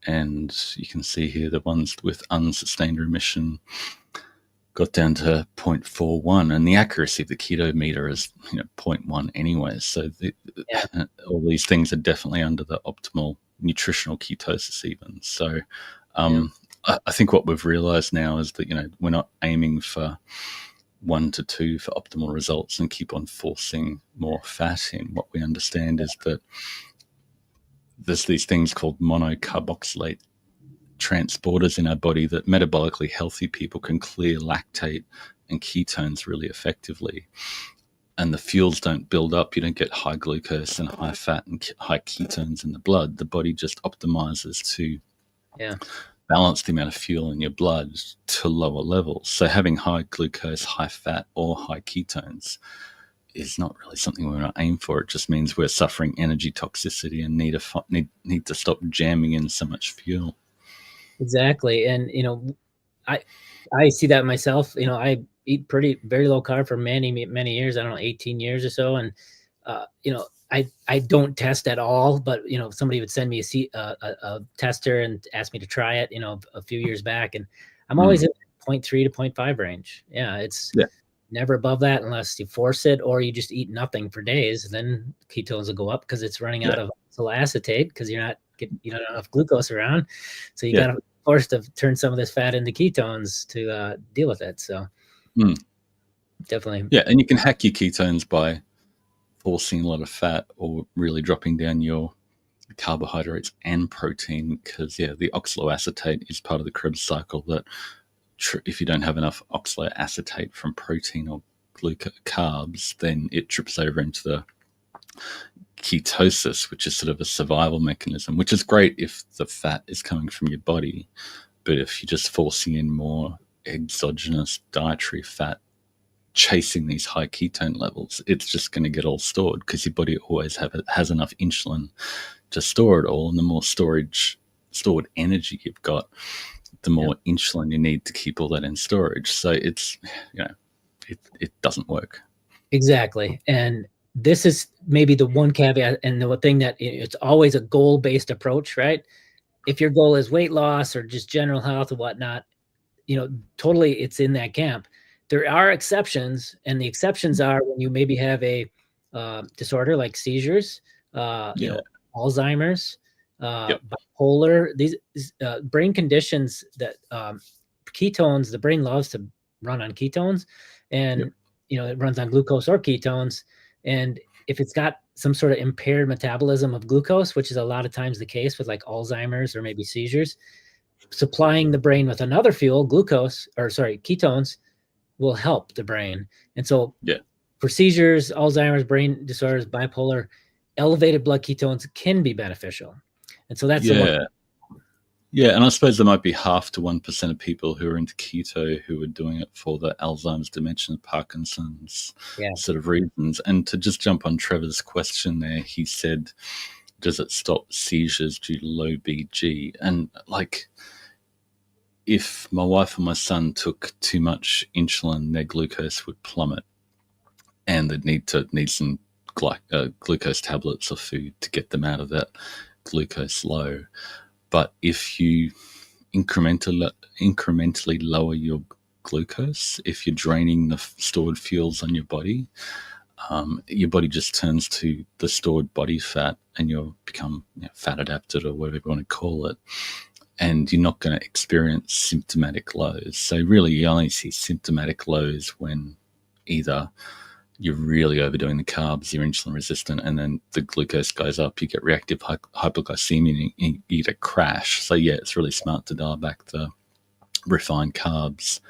and you can see here the ones with unsustained remission got down to 0.41, and the accuracy of the keto meter is 0.1 anyway. So all these things are definitely under the optimal nutritional ketosis even. So I think what we've realized now is that we're not aiming for 1 to 2 for optimal results and keep on forcing more fat in. What we understand is that there's these things called monocarboxylate transporters in our body that metabolically healthy people can clear lactate and ketones really effectively. And the fuels don't build up. You don't get high glucose and high fat and high ketones in the blood. The body just optimizes to balance the amount of fuel in your blood to lower levels. So having high glucose, high fat, or high ketones is not really something we're not aiming for. It just means we're suffering energy toxicity and need to stop jamming in so much fuel. Exactly. And, I see that myself. I eat very low carb for many, many years. I don't know, 18 years or so. And, I don't test at all, but, somebody would send me a tester and ask me to try it, a few years back. And I'm always in 0.3 to 0.5 range. Yeah. It's never above that unless you force it or you just eat nothing for days. Then ketones will go up because it's running out of acetate because you're not getting enough glucose around. So you got to force to turn some of this fat into ketones to deal with it. So definitely. Yeah. And you can hack your ketones by forcing a lot of fat or really dropping down your carbohydrates and protein because, the oxaloacetate is part of the Krebs cycle that if you don't have enough oxaloacetate from protein or carbs, then it trips over into the ketosis, which is sort of a survival mechanism, which is great if the fat is coming from your body. But if you're just forcing in more exogenous dietary fat, chasing these high ketone levels, it's just going to get all stored because your body always has enough insulin to store it all. And the more stored energy you've got, the more insulin you need to keep all that in storage. So it's, it doesn't work. Exactly. And this is maybe the one caveat and the thing that it's always a goal-based approach, right? If your goal is weight loss or just general health or whatnot, totally it's in that camp. There are exceptions, and the exceptions are when you maybe have a disorder like seizures, Alzheimer's, bipolar, these brain conditions that ketones, the brain loves to run on ketones, and it runs on glucose or ketones. And if it's got some sort of impaired metabolism of glucose, which is a lot of times the case with like Alzheimer's or maybe seizures, supplying the brain with another fuel, ketones, will help the brain. And so for seizures, Alzheimer's, brain disorders, bipolar, elevated blood ketones can be beneficial. And so that's and I suppose there might be 0.5 to 1% of people who are into keto who are doing it for the Alzheimer's, dementia, Parkinson's sort of reasons. And to just jump on Trevor's question there, he said, does it stop seizures due to low BG? And like, if my wife and my son took too much insulin, their glucose would plummet, and they'd need some glucose tablets or food to get them out of that glucose low. But if you incrementally lower your glucose, if you're draining the stored fuels on your body just turns to the stored body fat, and you'll become fat adapted or whatever you want to call it. And you're not going to experience symptomatic lows. So really you only see symptomatic lows when either you're really overdoing the carbs, you're insulin resistant, and then the glucose goes up, you get reactive hypoglycemia, and you get a crash. So it's really smart to dial back the refined carbs,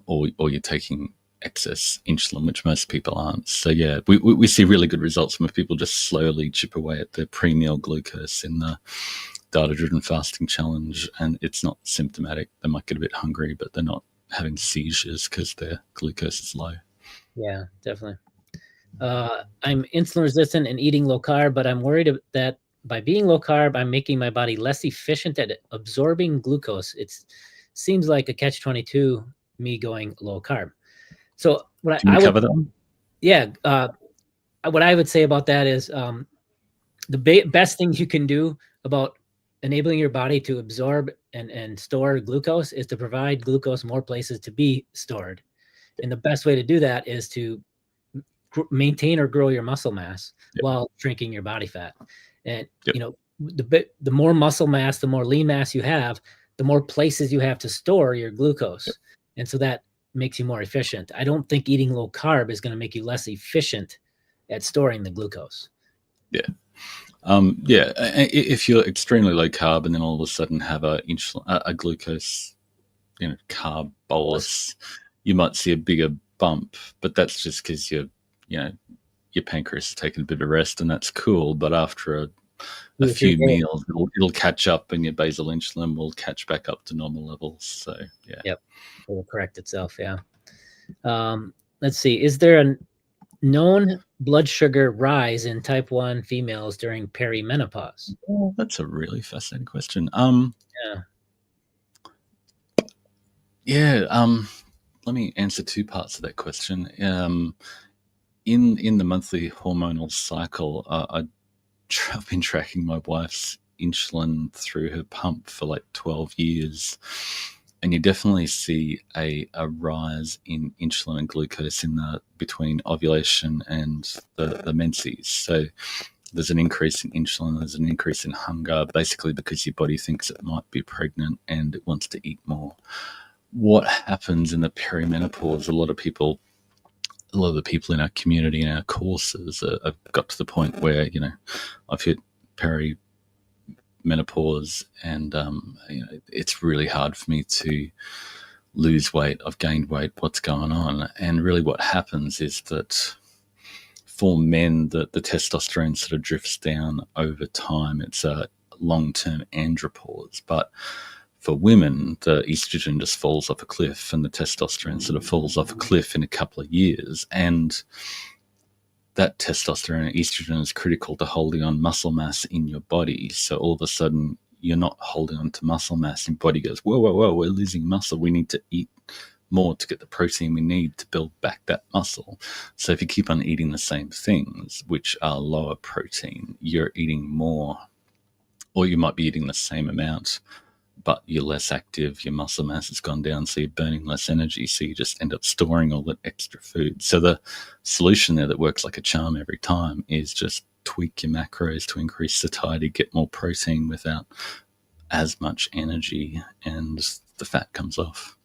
or you're taking excess insulin, which most people aren't. So we see really good results when people just slowly chip away at their pre-meal glucose in the data-driven fasting challenge, and it's not symptomatic. They might get a bit hungry, but they're not having seizures because their glucose is low. Yeah, definitely. I'm insulin resistant and eating low carb, but I'm worried that by being low carb, I'm making my body less efficient at absorbing glucose. It seems like a catch-22, me going low carb. So what Can we I would, cover that one? yeah, what I would say about that is the best thing you can do about enabling your body to absorb and store glucose is to provide glucose more places to be stored. And the best way to do that is to maintain or grow your muscle mass Yep. while shrinking your body fat. And Yep. the more muscle mass, the more lean mass you have, the more places you have to store your glucose. Yep. And so that makes you more efficient. I don't think eating low carb is going to make you less efficient at storing the glucose. Yeah. If you're extremely low carb and then all of a sudden have a glucose, carb bolus, you might see a bigger bump, but that's just because your pancreas is taking a bit of rest, and that's cool. But after a few meals, it'll catch up, and your basal insulin will catch back up to normal levels. So yeah. Yep, it will correct itself. Yeah. Let's see. Is there a known blood sugar rise in type 1 females during perimenopause? Oh, that's a really fascinating question. Let me answer two parts of that question. In the monthly hormonal cycle, I've been tracking my wife's insulin through her pump for like 12 years. And you definitely see a rise in insulin and glucose between ovulation and the menses. So there's an increase in insulin, there's an increase in hunger, basically because your body thinks it might be pregnant and it wants to eat more. What happens in the perimenopause, a lot of the people in our community, in our courses, have got to the point where, I've hit perimenopause and, it's really hard for me to lose weight. I've gained weight. What's going on? And really what happens is that for men, the testosterone sort of drifts down over time. It's a long-term andropause. But for women, the estrogen just falls off a cliff and the testosterone sort of falls off a cliff in a couple of years. And that testosterone and estrogen is critical to holding on muscle mass in your body. So all of a sudden, you're not holding on to muscle mass, and body goes, whoa, we're losing muscle. We need to eat more to get the protein we need to build back that muscle. So if you keep on eating the same things, which are lower protein, you're eating more, or you might be eating the same amount, but you're less active, your muscle mass has gone down, so you're burning less energy, so you just end up storing all that extra food. So the solution there that works like a charm every time is just tweak your macros to increase satiety, get more protein without as much energy, and the fat comes off.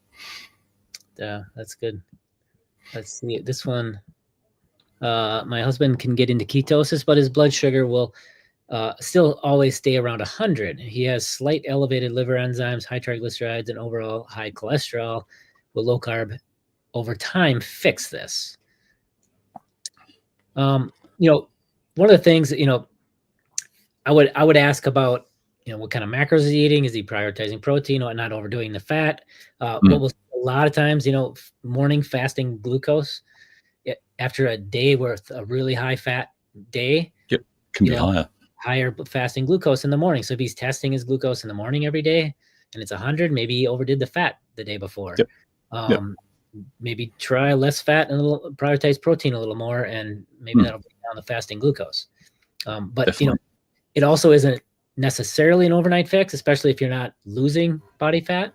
Yeah, that's good. Let's see. This one, my husband can get into ketosis, but his blood sugar will still always stay around 100. He has slight elevated liver enzymes, high triglycerides, and overall high cholesterol. Will low carb over time fix this? One of the things, I would ask about, what kind of macros is he eating? Is he prioritizing protein or not overdoing the fat? What we'll see a lot of times, morning fasting glucose after a day worth a really high fat day. Yep, can be higher fasting glucose in the morning. So if he's testing his glucose in the morning every day and it's 100, maybe he overdid the fat the day before. Yep. Maybe try less fat and prioritize protein a little more, and maybe that'll bring down the fasting glucose. But definitely. It also isn't necessarily an overnight fix, especially if you're not losing body fat.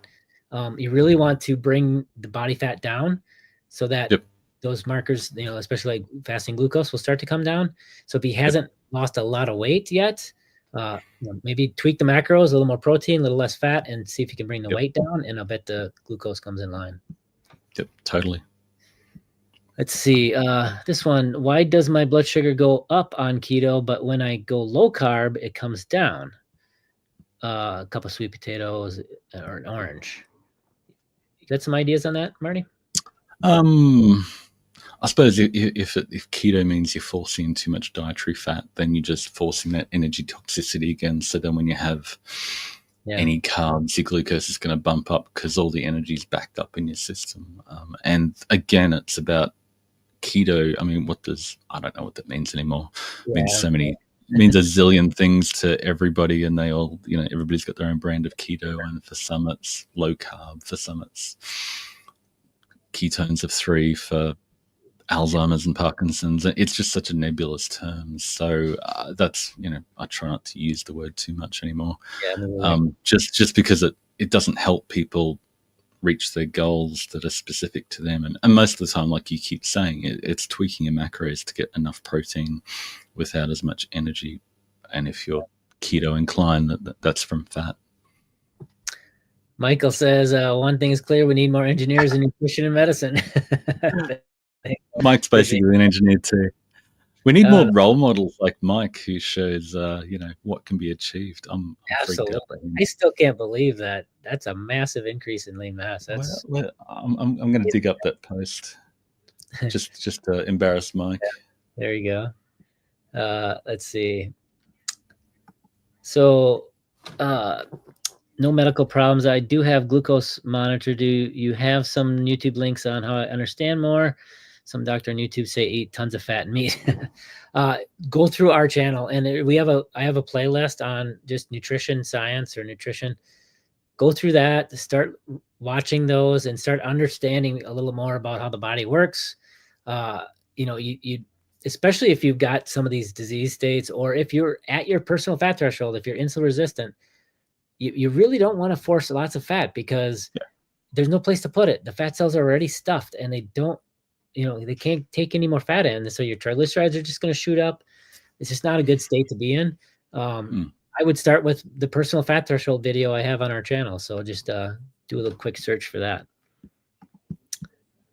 You really want to bring the body fat down so that those markers, especially like fasting glucose, will start to come down. So if he hasn't lost a lot of weight yet, maybe tweak the macros, a little more protein, a little less fat, and see if you can bring the weight down, and I'll bet the glucose comes in line. Yep, totally. Let's see. This one, why does my blood sugar go up on keto, but when I go low carb, it comes down? A cup of sweet potatoes or an orange. You got some ideas on that, Marty? I suppose if keto means you're forcing in too much dietary fat, then you're just forcing that energy toxicity again. So then when you have any carbs, your glucose is going to bump up because all the energy is backed up in your system. And again, it's about keto, I mean, I don't know what that means anymore. It means Yeah. means a zillion things to everybody, and they all, everybody's got their own brand of keto, and for some it's low carb, for some it's ketones of 3 for Alzheimer's and Parkinson's. It's just such a nebulous term. So that's, I try not to use the word too much anymore. Yeah, just because it doesn't help people reach their goals that are specific to them. And most of the time, like you keep saying, it's tweaking your macros to get enough protein without as much energy. And if you're keto inclined, that's from fat. Michael says, one thing is clear, we need more engineers in nutrition and medicine. Mike's basically an engineer too. We need more role models like Mike who shows, what can be achieved. I'm absolutely. I still can't believe that. That's a massive increase in lean mass. That's. Well, I'm going to dig up that post just to embarrass Mike. Yeah, there you go. Let's see. So, no medical problems. I do have glucose monitor. Do you have some YouTube links on how I understand more? Some doctor on YouTube say eat tons of fat and meat. Go through our channel, and I have a playlist on just nutrition science or nutrition. Go through that, start watching those, and start understanding a little more about how the body works. You especially if you've got some of these disease states, or if you're at your personal fat threshold, if you're insulin resistant, you really don't want to force lots of fat, because there's no place to put it. The fat cells are already stuffed, and they can't take any more fat in. So your triglycerides are just going to shoot up. It's just not a good state to be in. I would start with the personal fat threshold video I have on our channel. So just do a little quick search for that.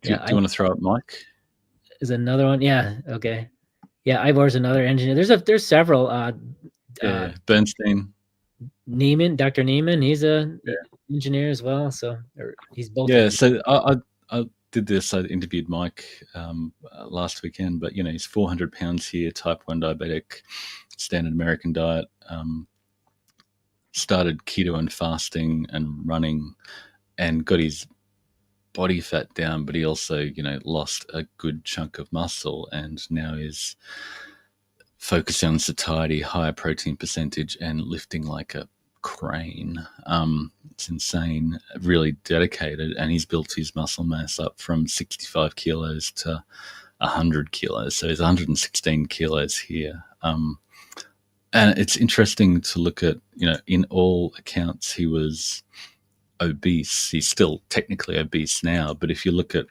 Do you want to throw up Mike? Is another one? Yeah. Okay. Yeah. Ivor's another engineer. There's several. Bernstein. Neiman, Dr. Neiman, he's a engineer as well. So he's both. Yeah. So I did this. I interviewed Mike last weekend, but he's 400 pounds here, type 1 diabetic, standard American diet. Started keto and fasting and running, and got his body fat down, but he also lost a good chunk of muscle, and now is focusing on satiety, higher protein percentage, and lifting like a crane. It's insane. Really dedicated, and he's built his muscle mass up from 65 kilos to 100 kilos. So he's 116 kilos here. And it's interesting to look at, in all accounts, he was obese. He's still technically obese now, but if you look at,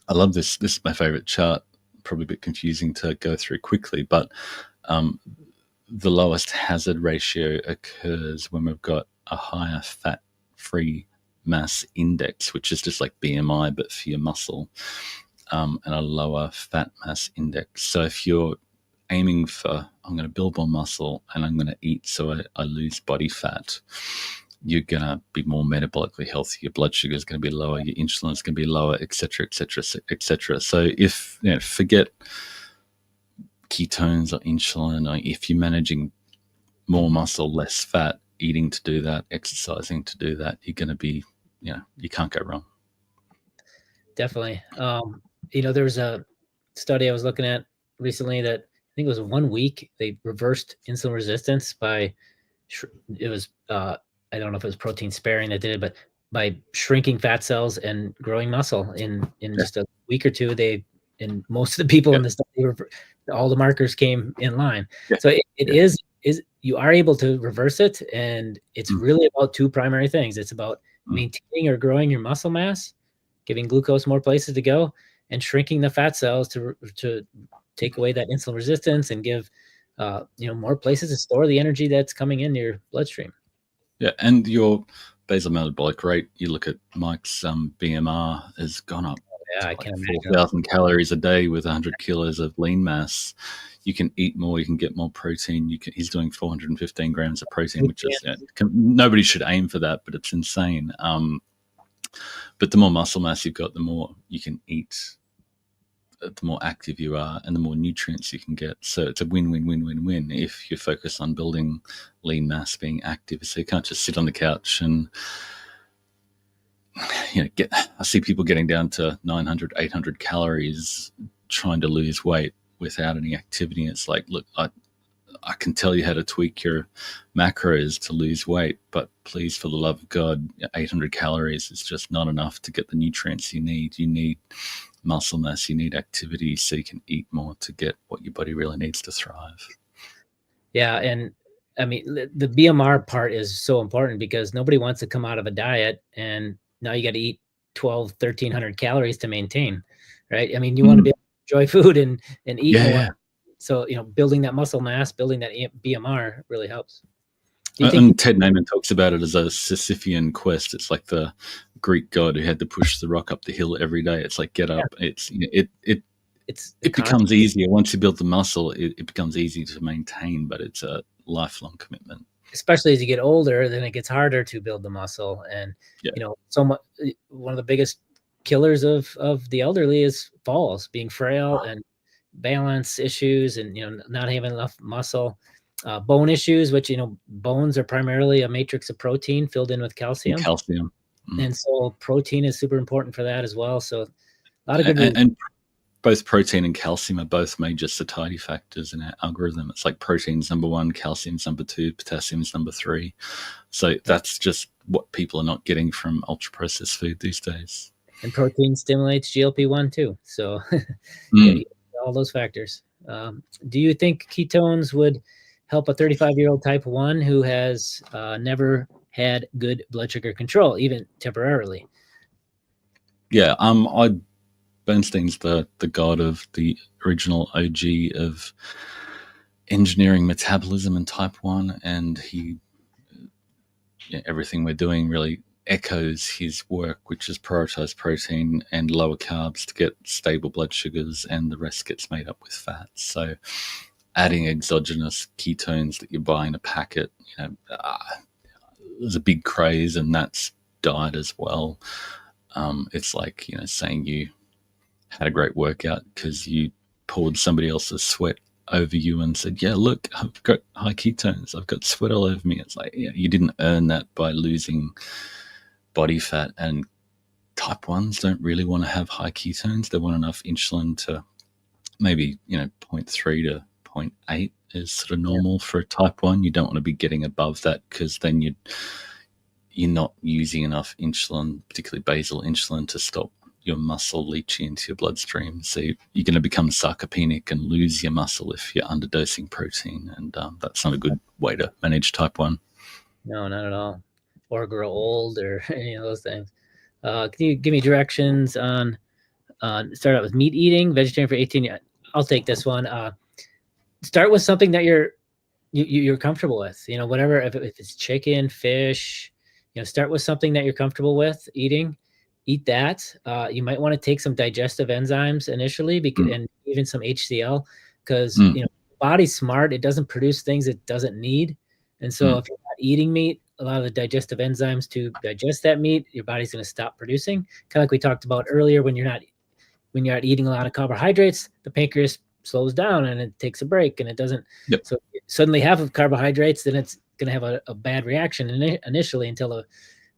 I love this. This is my favorite chart. Probably a bit confusing to go through quickly, but the lowest hazard ratio occurs when we've got a higher fat-free mass index, which is just like BMI, but for your muscle, and a lower fat mass index. So if you're aiming for, I'm going to build more muscle and I'm going to eat so I lose body fat, you're going to be more metabolically healthy. Your blood sugar is going to be lower, your insulin is going to be lower, et cetera, et cetera, et cetera. So if, forget ketones or insulin, or if you're managing more muscle, less fat, eating to do that, exercising to do that, you're going to be, you can't go wrong. Definitely. There was a study I was looking at recently that I think it was 1 week. They reversed insulin resistance by, it was, I don't know if it was protein sparing that did it, but by shrinking fat cells and growing muscle in just a week or two, and most of the people in the study, all the markers came in line. So it is you are able to reverse it, and it's really about two primary things. It's about maintaining or growing your muscle mass, giving glucose more places to go, and shrinking the fat cells to take away that insulin resistance and give more places to store the energy that's coming in your bloodstream. Yeah, and your basal metabolic rate, you look at Mike's BMR has gone up. Yeah, I can imagine. 4,000 calories a day with 100 kilos of lean mass. You can eat more, you can get more protein. He's doing 415 grams of protein, which is, nobody should aim for that, but it's insane. But the more muscle mass you've got, the more you can eat, the more active you are, and the more nutrients you can get. So it's a win-win-win-win-win if you focus on building lean mass, being active. So you can't just sit on the couch and I see people getting down to 900, 800 calories trying to lose weight without any activity. It's like, look, I can tell you how to tweak your macros to lose weight, but please, for the love of God, 800 calories is just not enough to get the nutrients you need. You need muscle mass, you need activity, so you can eat more to get what your body really needs to thrive. Yeah, and I mean, the BMR part is so important because nobody wants to come out of a diet and now you got to eat 1,300 calories to maintain, right? I mean, you want to be able to enjoy food and eat more. So, building that muscle mass, building that BMR really helps. And Ted Naiman talks about it as a Sisyphean quest. It's like the Greek god who had to push the rock up the hill every day. It's like, get up. It becomes easier once you build the muscle. It becomes easy to maintain, but it's a lifelong commitment. Especially as you get older, then it gets harder to build the muscle. And so much. One of the biggest killers of the elderly is falls, being frail and balance issues, and not having enough muscle. Bone issues, which bones are primarily a matrix of protein filled in with calcium. And so protein is super important for that as well. So a lot of good and both protein and calcium are both major satiety factors in our algorithm. It's like protein's number 1, calcium's number 2, potassium's number 3. So that's just what people are not getting from ultra processed food these days. And protein stimulates GLP-1 too. So all those factors. Do you think ketones would help a 35-year-old type 1 who has never had good blood sugar control, even temporarily? Yeah, Bernstein's the god of the original OG of engineering metabolism in type 1, and everything we're doing really echoes his work, which is prioritize protein and lower carbs to get stable blood sugars, and the rest gets made up with fat. So adding exogenous ketones that you buy in a packet, there's a big craze, and that's diet as well. It's like, saying you had a great workout because you poured somebody else's sweat over you and said, yeah, look, I've got high ketones, I've got sweat all over me. It's like, you didn't earn that by losing body fat. And type 1s don't really want to have high ketones. They want enough insulin to maybe 0.3 to 0.8 is sort of normal for a type 1. You don't want to be getting above that, because then you're not using enough insulin, particularly basal insulin, to stop your muscle leaching into your bloodstream. So you're going to become sarcopenic and lose your muscle if you're underdosing protein, and that's not a good way to manage type 1. No, not at all. Or grow old, or any of those things. Can you give me directions on start out with meat eating, vegetarian for 18? I'll take this one. Start with something that you're comfortable with. Whatever, if it's chicken, fish, start with something that you're comfortable with eating. Eat that. You might want to take some digestive enzymes initially, and even some HCl, because the body's smart. It doesn't produce things it doesn't need. And so if you're not eating meat, a lot of the digestive enzymes to digest that meat, your body's going to stop producing. Kind of like we talked about earlier, when you're not eating a lot of carbohydrates, the pancreas slows down and it takes a break, and it doesn't. So suddenly have carbohydrates, then it's going to have a bad reaction initially, until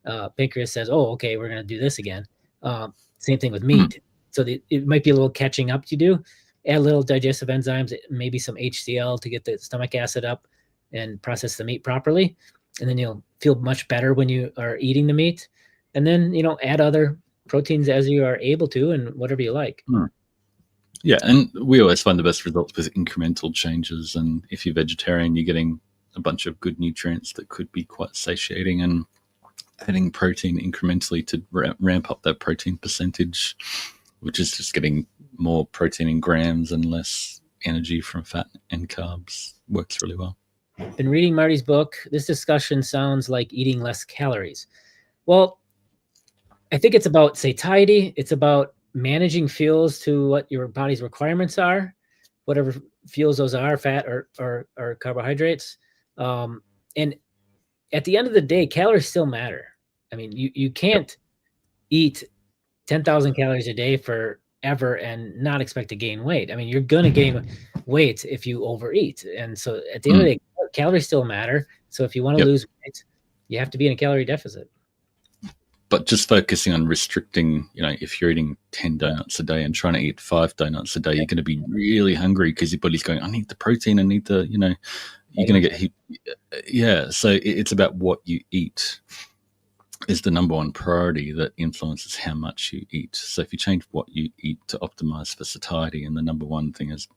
the pancreas says, oh, okay, we're going to do this again. Same thing with meat. So it might be a little catching up to do. Add a little digestive enzymes, maybe some HCl to get the stomach acid up and process the meat properly. And then you'll feel much better when you are eating the meat. And then, add other proteins as you are able to, and whatever you like. Yeah, and we always find the best results with incremental changes. And if you're vegetarian, you're getting a bunch of good nutrients that could be quite satiating, and adding protein incrementally to ramp up that protein percentage, which is just getting more protein in grams and less energy from fat and carbs, works really well. Been reading Marty's book. This discussion sounds like eating less calories. Well, I think it's about satiety. It's about managing fuels to what your body's requirements are, whatever fuels those are, fat or carbohydrates. And at the end of the day, calories still matter. I mean, you can't eat 10,000 calories a day forever and not expect to gain weight. I mean, you're going to gain weight if you overeat. And so at the end of the day, calories still matter. So if you want to lose weight, you have to be in a calorie deficit. but just focusing on restricting, if you're eating 10 donuts a day and trying to eat 5 donuts a day, you're going to be really hungry because your body's going, I need the protein, I need the, you're going to get heat. Yeah. So it's about what you eat is the number one priority that influences how much you eat. So if you change what you eat to optimize for satiety, and the number one thing is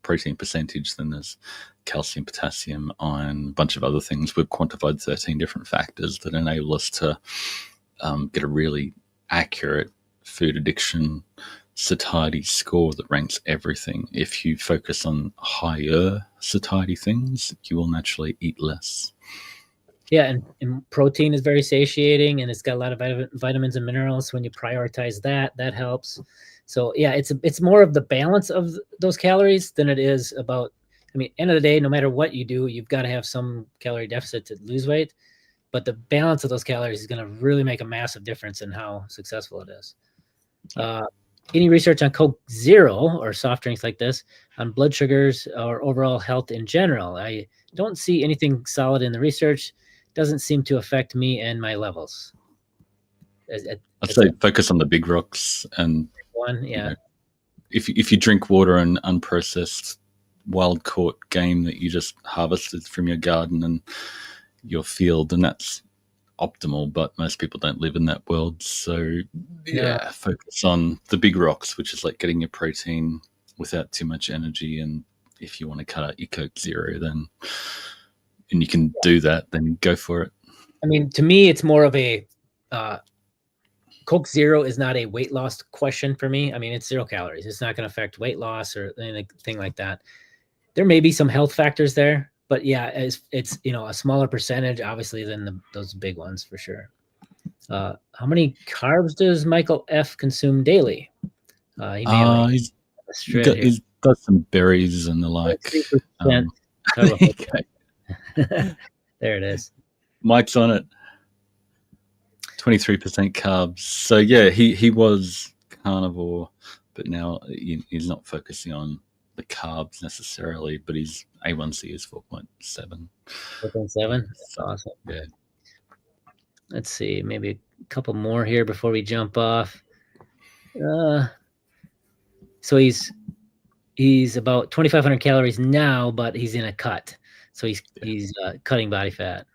protein percentage, then there's calcium, potassium, iron, a bunch of other things. We've quantified 13 different factors that enable us to get a really accurate food addiction satiety score that ranks everything. If you focus on higher satiety things, you will naturally eat less. Yeah, and protein is very satiating, and it's got a lot of vitamins and minerals. When you prioritize that helps. So yeah, it's more of the balance of those calories than it is about. I mean, end of the day, no matter what you do, you've got to have some calorie deficit to lose weight. But the balance of those calories is going to really make a massive difference in how successful it is. Any research on Coke Zero or soft drinks like this on blood sugars or overall health in general? I don't see anything solid in the research. Doesn't seem to affect me and my levels. I'd say focus on the big rocks, and one, yeah. If you drink water and unprocessed wild caught game that you just harvested from your garden and your field, and that's optimal, but most people don't live in that world. So yeah, focus on the big rocks, which is like getting your protein without too much energy. And if you want to cut out your Coke Zero, then and you can do that, then go for it. I mean, to me, it's more of a Coke Zero is not a weight loss question for me. I mean, it's 0 calories. It's not going to affect weight loss or anything like that. There may be some health factors there, but yeah, it's a smaller percentage, obviously, than those big ones for sure. How many carbs does Michael F. consume daily? He's got some berries and the like. Okay. There it is. Mike's on it. 23% carbs. So yeah, he was carnivore, but now he's not focusing on the carbs necessarily, but his A1C is 4.7. 4.7? That's awesome. Yeah. Let's see, maybe a couple more here before we jump off. So he's about 2,500 calories now, but he's in a cut. So he's cutting body fat.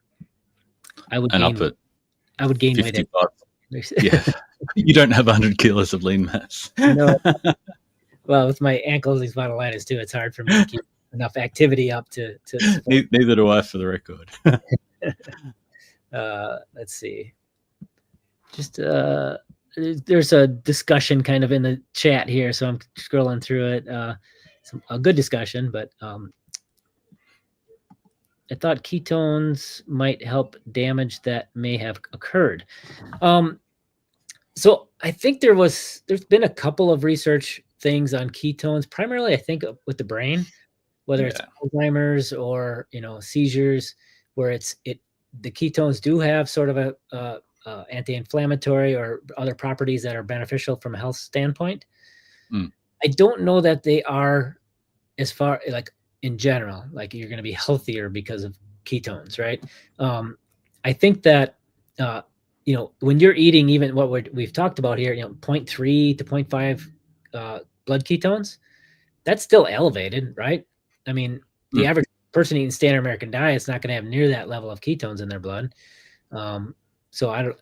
I would gain weight. Yeah, you don't have 100 kilos of lean mass. No. Well, with my ankles and spondylitis too, it's hard for me to keep enough activity up to. Neither do I, for the record. Let's see. Just there's a discussion kind of in the chat here, so I'm scrolling through it. A good discussion, but I thought ketones might help damage that may have occurred. So I think there's been a couple of research things on ketones, primarily I think with the brain, whether it's Alzheimer's or seizures, where the ketones do have sort of a anti-inflammatory or other properties that are beneficial from a health standpoint. I don't know that they are, as far like in general, like you're going to be healthier because of ketones, right? I think that when you're eating even what we've talked about here, 0.3 to 0.5 blood ketones, that's still elevated, right? I mean, the average person eating standard American diet is not going to have near that level of ketones in their blood. So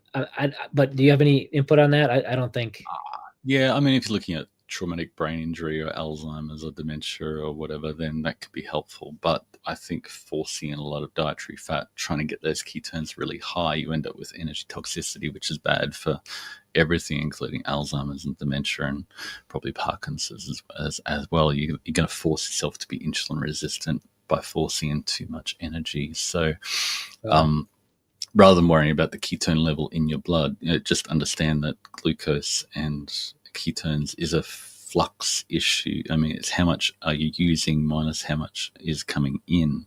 but do you have any input on that? I don't think. Yeah, I mean, if you're looking at traumatic brain injury or Alzheimer's or dementia or whatever, then that could be helpful. But I think forcing in a lot of dietary fat, trying to get those ketones really high, you end up with energy toxicity, which is bad for everything, including Alzheimer's and dementia and probably Parkinson's as well. You're going to force yourself to be insulin resistant by forcing in too much energy. So rather than worrying about the ketone level in your blood, just understand that glucose and ketones is a flux issue. I mean, it's how much are you using minus how much is coming in.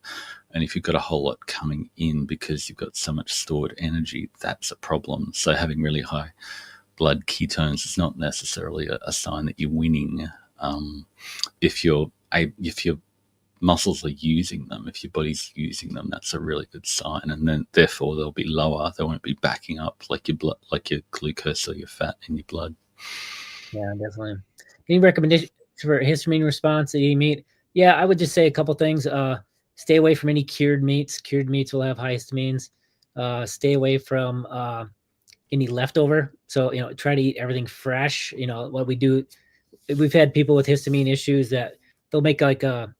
And if you've got a whole lot coming in because you've got so much stored energy, that's a problem. So having really high blood ketones is not necessarily a sign that you're winning. If you're muscles are using them, if your body's using them, that's a really good sign. And then therefore they'll be lower. They won't be backing up like your blood, like your glucose or your fat in your blood. Yeah, definitely. Any recommendations for histamine response to eating meat? Yeah, I would just say a couple things. Stay away from any cured meats. Cured meats will have high histamines. Stay away from any leftover. So, try to eat everything fresh. What we do, we've had people with histamine issues that they'll make like a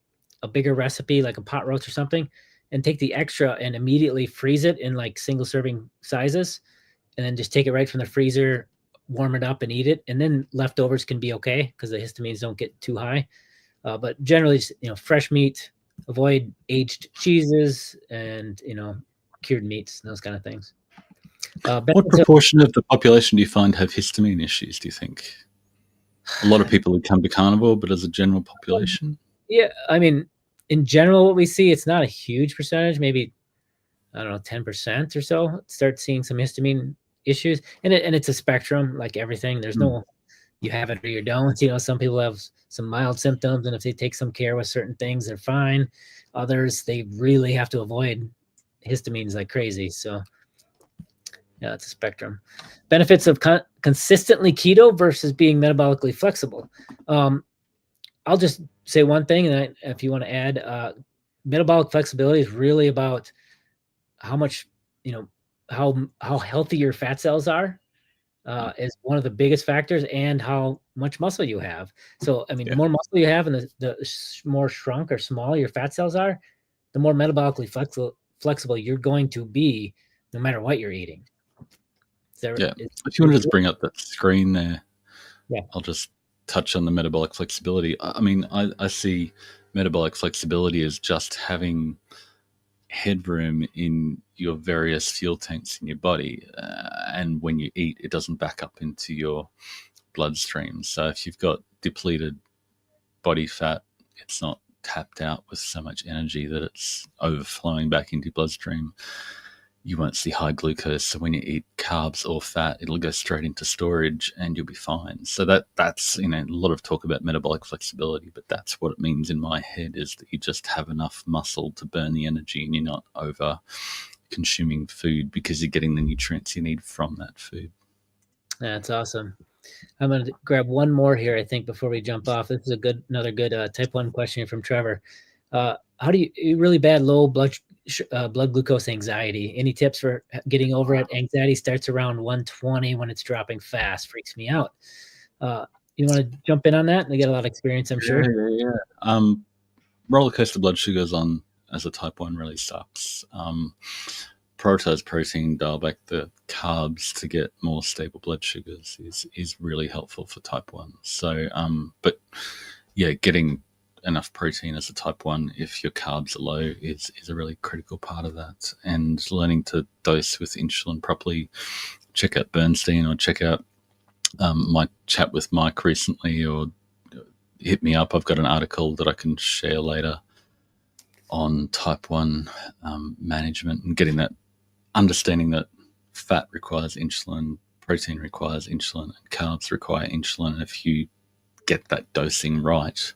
bigger recipe, like a pot roast or something, and take the extra and immediately freeze it in like single serving sizes, and then just take it right from the freezer, warm it up and eat it. And then leftovers can be okay because the histamines don't get too high. But generally, fresh meat, avoid aged cheeses and, cured meats, those kind of things. What proportion of the population do you find have histamine issues, do you think? A lot of people who come to carnivore, but as a general population? Yeah, I mean, in general, what we see, it's not a huge percentage, maybe, I don't know, 10% or so start seeing some histamine issues. And it's a spectrum, like everything. There's no, you have it or you don't. Some people have some mild symptoms, and if they take some care with certain things, they're fine. Others, they really have to avoid histamines like crazy. So yeah, it's a spectrum. Benefits of consistently keto versus being metabolically flexible. I'll just say one thing, and if you want to add, metabolic flexibility is really about how much, how healthy your fat cells are, is one of the biggest factors, and how much muscle you have. So, I mean, the more muscle you have and the more shrunk or small your fat cells are, the more metabolically flexible you're going to be, no matter what you're eating. If you want to just bring up that screen there, yeah, I'll just touch on the metabolic flexibility. I mean, I see metabolic flexibility as just having headroom in your various fuel tanks in your body, and when you eat, it doesn't back up into your bloodstream. So if you've got depleted body fat, it's not tapped out with so much energy that it's overflowing back into your bloodstream. You won't see high glucose. So when you eat carbs or fat, it'll go straight into storage and you'll be fine. So that's, a lot of talk about metabolic flexibility, but that's what it means in my head, is that you just have enough muscle to burn the energy and you're not over consuming food because you're getting the nutrients you need from that food. That's awesome. I'm going to grab one more here, I think, before we jump off. This is another good type 1 question from Trevor. How do you really bad low blood glucose anxiety? Any tips for getting over it? Anxiety starts around 120 when it's dropping fast. Freaks me out. You want to jump in on that? They get a lot of experience, I'm sure. Yeah. Roller coaster blood sugars on as a type 1 really sucks. Prioritize protein, dial back the carbs to get more stable blood sugars is really helpful for type 1. So, but yeah, getting enough protein as a type 1 if your carbs are low is a really critical part of that. And learning to dose with insulin properly. Check out Bernstein, or check out my chat with Mike recently, or hit me up. I've got an article that I can share later on type 1 management, and getting that understanding that fat requires insulin, protein requires insulin, and carbs require insulin. And if you get that dosing right,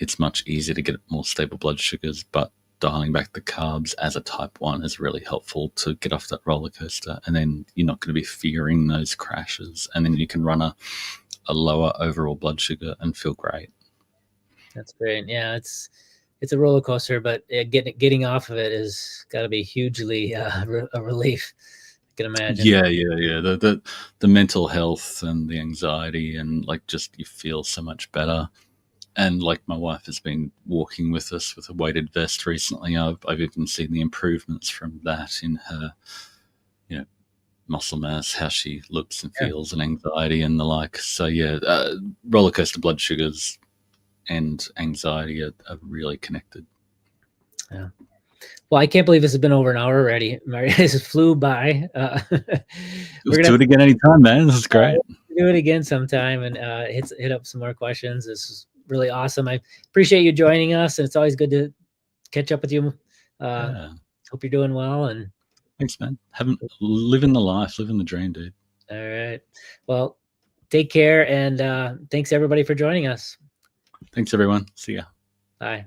it's much easier to get more stable blood sugars. But dialing back the carbs as a type 1 is really helpful to get off that roller coaster, and then you're not going to be fearing those crashes, and then you can run a lower overall blood sugar and feel great. That's great. Yeah, it's a roller coaster, but getting off of it is got to be hugely a relief. I can imagine. Yeah. The mental health and the anxiety, and like just you feel so much better. And like my wife has been walking with us with a weighted vest recently. I've even seen the improvements from that in her, muscle mass, how she looks and feels, and anxiety and the like. So yeah, roller coaster blood sugars and anxiety are really connected. Yeah. Well, I can't believe this has been over an hour already. This flew by. We're gonna do it again anytime, man. This is great. Do it again sometime, and hit up some more questions. This is really awesome. I appreciate you joining us, and it's always good to catch up with you. Hope you're doing well. And thanks, man. Living the life, living the dream, dude. All right. Well, take care, and thanks everybody for joining us. Thanks, everyone. See ya. Bye.